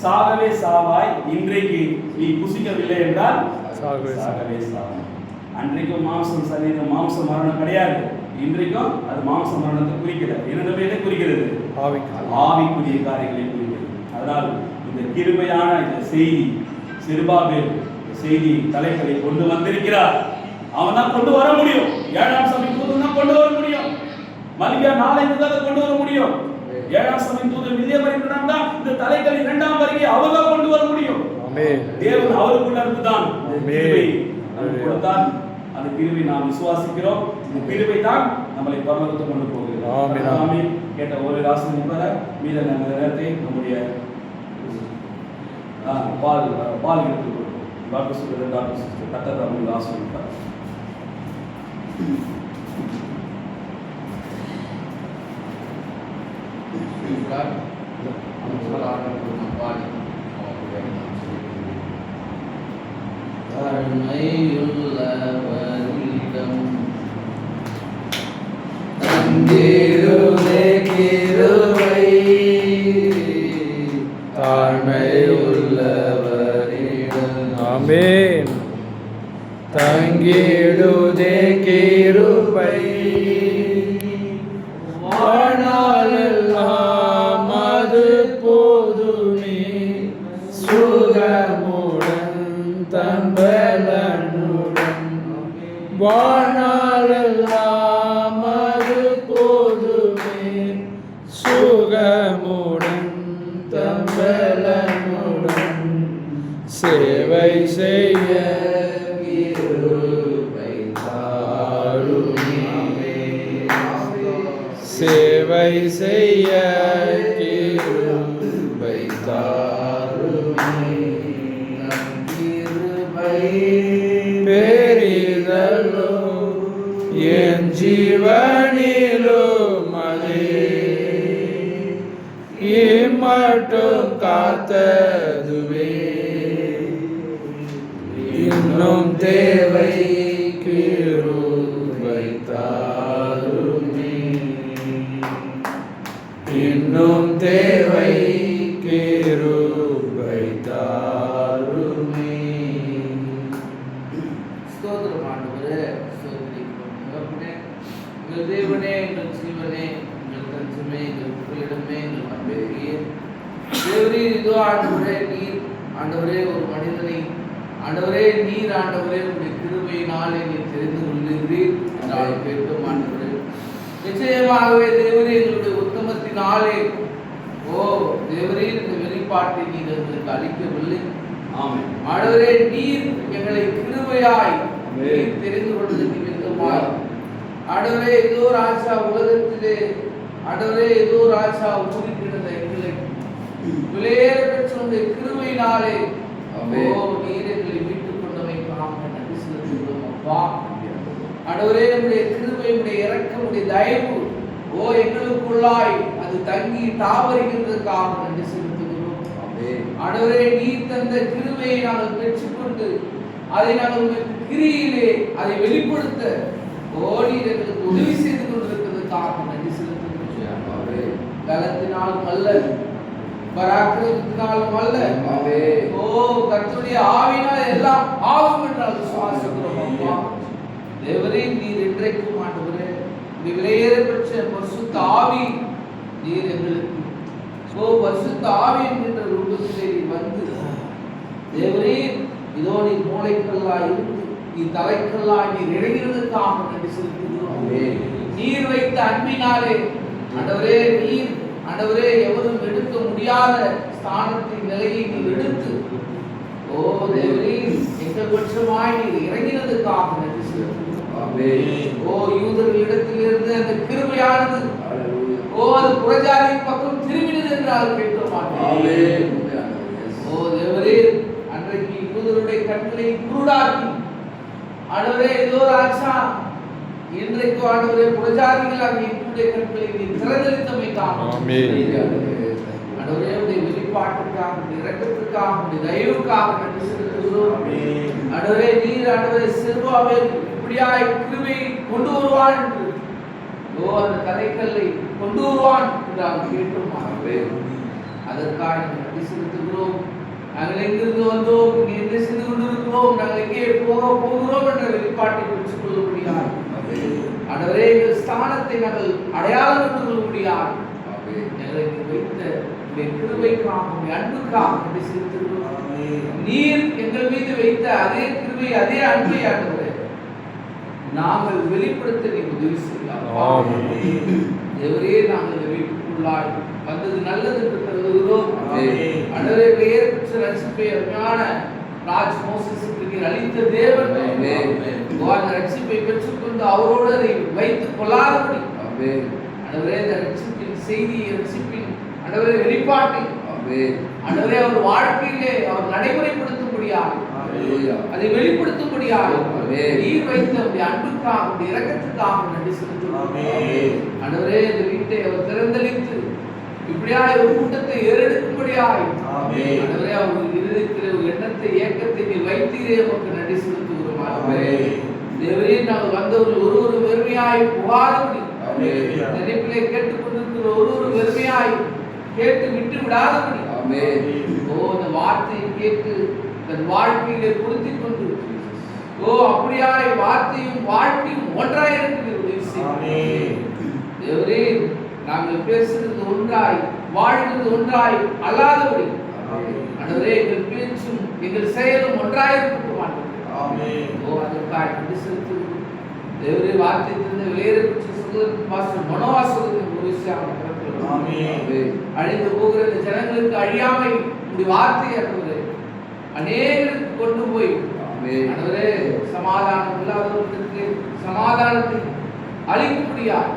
Speaker 3: சாகவே சாவாய். இன்றைக்கு நீ புசிக்கவில்லை என்றால் சாகவே சாவாய். அன்றைக்கும் மாம்சம் சரீரம் மாம்ச மரணம் கிடையாது. இன்றைக்கும் அது மாம்ச மரணத்தை குறிக்கிறது. இரண்டுமே எதை குறிக்கிறது? ஆவிக்குரிய காரியங்களை குறிக்கிறது. அதனால் இந்த கிருபையான இந்த செய்தி செருபாபேல் செய்தி தலைப்பை கொண்டு வந்திருக்கிறார். அவன் தான் கொண்டு வர முடியும். 7ஆம் சபையின் தூதன் தான் கொண்டு வர முடியும். மல்கியா 4 கொண்டு வர முடியும். 7ஆம் சபையின் தூதன் வில்லியம் தான் இந்த தலைகளின் 2ஆம் வருகை அவங்க கொண்டு வர முடியும். ஆமென். தேவன் அவருக்குள்ள இருந்துதான் கிருபை கொடுத்தார். அந்த கிருபை நாம் விசுவாசிக்கிறோம். இந்த கிருபை தான் நம்மளை பரலோகத்துக்கு கொண்டு போகிறது.
Speaker 4: ஆமென்.
Speaker 3: ஆமென். கேட்ட ஒரு ராசி நிபர மீத நேரத்தை நம்முடைய பால் எடுத்துக் கொடுக்கும். டாக்டர் சிஸ்டர் கத்தர் நம்மளுக்கு ஆசீர்வதிப்பார்.
Speaker 1: தாழ்மையுள்ளவரிடம் தந்திடுதே கிருபை, தாழ்மையுள்ளவரிடம்
Speaker 4: ஆமென். தங்கிடுதே கிருபை, வாழ்நாளெல்லாம் அது போதுமே, சுகமுடன் தன்பலனுடன். வாழ்நாளெல்லாம் அது போதுமே, சுகமுடன் தன்பலனுடன். சேவை செய்ய கிருபை தாருமே, சேவை செய்ய கிருபை தாருமே. கிருபை பெரிதலோ என் ஜீவனிலும் அதே, இம்மட்டும் காத்ததுவே இன்னும் தேவை கிருபை தாருமே, இன்னும் தேவை கிருபை தாருமே.
Speaker 1: ஸ்தோத்திரம் ஆண்டவரே, ஸ்தோத்திரிக்கிறோம். தகப்பனே, எங்கள் தேவனே, எங்கள் ஜீவனே, எங்கள் தஞ்சமே, எங்கள் புகலிடமே, எங்கள் அன்பேயே தேவரீர், இதோ ஆண்டவரே, நீர் ஆண்டவரே ஒரு மனிதனை ஆண்டவரே நீர் ஆண்டவரே உங்களுடைய கிருபையினாலே நீர் தெரிந்து கொள்கிறீர் என்றால் கேட்கும் ஆண்டவரே. நிச்சயமாகவே தேவரே எங்களுடைய உத்தமத்தினாலே ஓ தேவரீர் இந்த வெளிப்பாட்டை நீர் எங்களுக்கு அளிக்கவில்லை.
Speaker 3: ஆமென்.
Speaker 1: ஆண்டவரே நீர் எங்களை கிருபையாய் நீர் தெரிந்து கொண்டது நிமித்தமாய் ஆண்டவரே ஏதோ ராஜா உலகத்திலே ஆண்டவரே ஏதோ ராஜா ஊறி கிடந்த எங்களை விலையேற பெற்ற உங்களுடைய கிருபையினாலே ஓ நீர் எங்களை மீட்டுக் கொண்டமைக்காக நன்றி செலுத்துகிறோம் அப்பா. ஆண்டவரே நம்முடைய கிருபை, நம்முடைய இரக்கம், நம்முடைய தயவு ஓ எங்களுக்குள்ளாய் அது தங்கி தாவரிக்கிறதுக்காக நன்றி செலுத்துகிறோம். ஆண்டவரே நீர் தந்த கிருபையை நாங்கள் பெற்றுக்கொண்டு அதை நாங்கள் உங்களுக்கு கிரியிலே அதை வெளிப்படுத்த ஓ நீர் எங்களுக்கு உதவி செய்து கொண்டிருக்கிறதுக்காக நன்றி செலுத்துகிறோம். பலத்தினாலும் அல்ல, பராக்கிரமத்தினாலும் அல்ல, ஓ கர்த்தருடைய ஆவியினால் எல்லாம் ஆகும் என்றால் விசுவாசிக்கிறோம் அப்பா. தேவரே நீர் இன்றைக்கும் ஆண்டவரே இந்த விலையேற பெற்ற பரிசுத்த ஆவி நீர் எங்களுக்கு ஓ பரிசுத்த ஆவி என்கின்ற ரூபத்திலே நீர் வந்து தேவரே இதோ நீர் மூளைக்கல்லாய் இருந்து நீ தலைக்கல்லாய் நீர் இறங்கிறதுக்காக நன்றி செலுத்துகிறோம். நீர் வைத்த அன்பினாலே ஆண்டவரே நீர் ஆண்டவரே எவரும் எடுக்க முடியாத ஸ்தானத்தின் நிலையை நீர் எடுத்து ஓ தேவரே எங்கள் பட்சமாய் நீர் இறங்கினதுக்காக நன்றி செலுத்துகிறோம். ஓ யூதர்களிடத்திலிருந்து அந்த கிருபையானது ஓ அது புறஜாதி பக்கம் திரும்பினது என்றால் கேட்க மாட்டேன். ஓ தேவரே அன்றைக்கு யூதருடைய கண்களை குருடாக்கி ஆண்டவரே ஏதோ ராஜா இன்றைக்கு ஆண்டவரே புறஜாதிகளாக என்னுடைய கண்களை நீ திறந்தளித்தமைக்காக ஆண்டவரே உடைய வெளிப்பாட்டுக்காக உடைய இரக்கத்துக்காக உடைய தயவுக்காக நன்றி செலுத்துகிறோம். ஆண்டவரே நீர் ஆண்டவரே செல்வாவே இப்படியாய் கிருபை கொண்டு வருவான் என்று ஓ அந்த தலைக்கல்லை கொண்டு வருவான் என்று அவன் கேட்டும் அதற்காக நன்றி செலுத்துகிறோம். நாங்கள் எங்கிருந்து வந்தோம், இங்கே என்ன செய்து கொண்டிருக்கிறோம், நாங்கள் எங்கே போக போகிறோம் என்ற வெளிப்பாட்டை பெற்றுக் கொள்ளும்படியாக ஆண்டவரே எங்கள் ஸ்தானத்தை நாங்கள் அடையாளம் கண்டு கொள்ளும்படியாக எங்களை வைத்த கிருபைக்காக அன்புக்காக நன்றி செலுத்துகிறோம். நீர் எங்கள் மீது வைத்த அதே கிருபை அதே அன்பை ஆண்டவரே நாங்கள் வெளிப்படுத்த நீங்க உதவி செய்யலாம். தேவரே நாங்கள் இந்த வீட்டுக்குள்ளாய் வந்தது நல்லது என்று கருதுகிறோம். ஆண்டவரே வேறு பெற்ற ரட்சிப்பை அருமையான ராஜ் மோசஸுக்கு நீர் அளித்த தேவன் அந்த ரட்சிப்பை பெற்றுக்கொண்டு அவரோடு அதை வைத்துக் கொள்ளாதபடி ஆண்டவரே இந்த ரட்சிப்பின் செய்தி ரட்சிப்பின் ஆண்டவரே வெளிப்பாட்டை ஆண்டவரே அவர் வாழ்க்கையிலே அவர் நடைமுறைப்படுத்தும்படியாக அதை வெளிப்படுத்தும்படியாக நீர் வைத்த உடைய அன்புக்காக உடைய இரக்கத்துக்காக நன்றி செலுத்துகிறோம். ஆண்டவரே இந்த வீட்டை அவர் திறந்தளித்து இப்படியாய் ஒரு கூட்டத்தை ஏறெடுக்கும்படியாய் ஆண்டவரே அவர்கள் இருதயத்தில் ஒரு எண்ணத்தை ஏக்கத்தை நீர் வைத்தீரே உமக்கு நன்றி செலுத்துகிறோம். தேவரே நாங்கள் வந்தவர்கள் ஒரு வெறுமையாய் புகாதபடி நினைப்பிலே கேட்டுக்கொண்டிருக்கிற ஒரு வெறுமையாய் கேட்டு விட்டு விடாதபடி இந்த வார்த்தையை கேட்டு தன் வாழ்க்கையிலே பொருத்திக் கொண்டு அப்படியாய் வார்த்தையும் வாழ்க்கையும் ஒன்றாய் இருக்கிறது. தேவரே நாங்கள் பேசுகிறது ஒன்றாய் வாழ்கிறது ஒன்றாய் அல்லாதபடி ஆண்டவரே எங்கள் பேச்சும் எங்கள் செயலும் ஒன்றாய் இருக்கட்டும். அதற்காக நன்றி செலுத்துகிறோம். தேவரே வார்த்தை தந்த வேறு மனோவாசகத்தின் ஒரு விஷயம் அழிந்து போகிற இந்த ஜனங்களுக்கு அழியாமை உடைய வார்த்தை ஆண்டவரே அநேகருக்கு கொண்டு போய் ஆண்டவரே சமாதானம் இல்லாதவர்களுக்கு சமாதானத்தை அளிக்கும்படியாக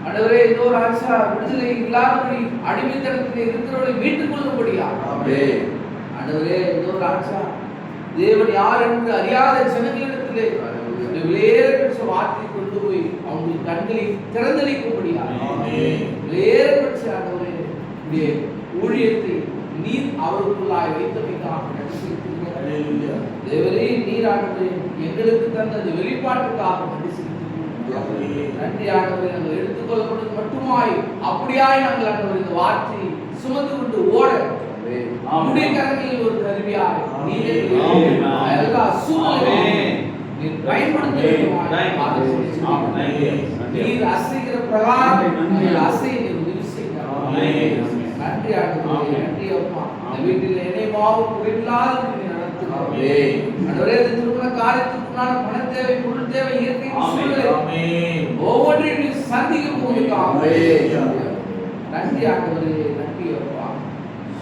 Speaker 1: ஆண்டவரே இன்னொரு அரசா விடுதலை இல்லாதபடி அடிமைத்தனத்தில் இருக்கிறவர்களை மீட்டுக் கொள்ளும்படியாக ஆண்டவரே இன்னொரு அரசா தேவன் யார் என்று அறியாத ஜனங்களிடத்திலே வேறுபட்ட வார்த்தையை கொண்டு போய் அவங்களுக்கு கண்களை திறந்தளிக்கும்படியாக வேறுபட்ட ஆண்டவரே உடைய ஊழியத்தை நீர் அவருக்குள்ளாய் வைத்தமைக்காக நன்றி செலுத்துகிறோம். தேவரே நீர் ஆண்டவரே எங்களுக்கு தந்த அந்த வெளிப்பாட்டுக்காக நன்றி செலுத்துகிறோம். நன்றி ஆண்டவரே நாங்கள் எடுத்துக்கொள்ளப்படுவது மட்டுமாய் அப்படியாய் நாங்கள் ஆண்டவரே இந்த வார்த்தையை சுமந்து கொண்டு ஓட நம்முடைய கரங்களில் ஒரு கருவியாய் நீர் எல்லா சூழ்நிலையும் நீர் பயன்படுத்துகிறீர். நீர் அசைகிற பிரகாரம் நீர் அசைய நீர் உதவி செய்கிறீர். நன்றி ஆண்டவரே, நன்றி அப்பா. இந்த வீட்டில் என்னையும் குறைவில்லாத நடத்துகிறீர். திருமண காரியத்துக்குள்ளான பண தேவை, பொருள் தேவை, இயற்கை சூழ்நிலை ஒவ்வொன்றையும் நீர் சந்திக்க போகிறீர்கள். நன்றி ஆண்டவரே, நன்றி அப்பா.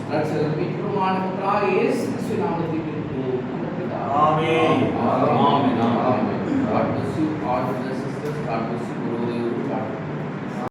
Speaker 1: ரட்சகர் மீட்பருமான இயேசு கிறிஸ்துவின் நாமத்தில் ஆமென். ஆமென். God bless you all, sisters. God bless you.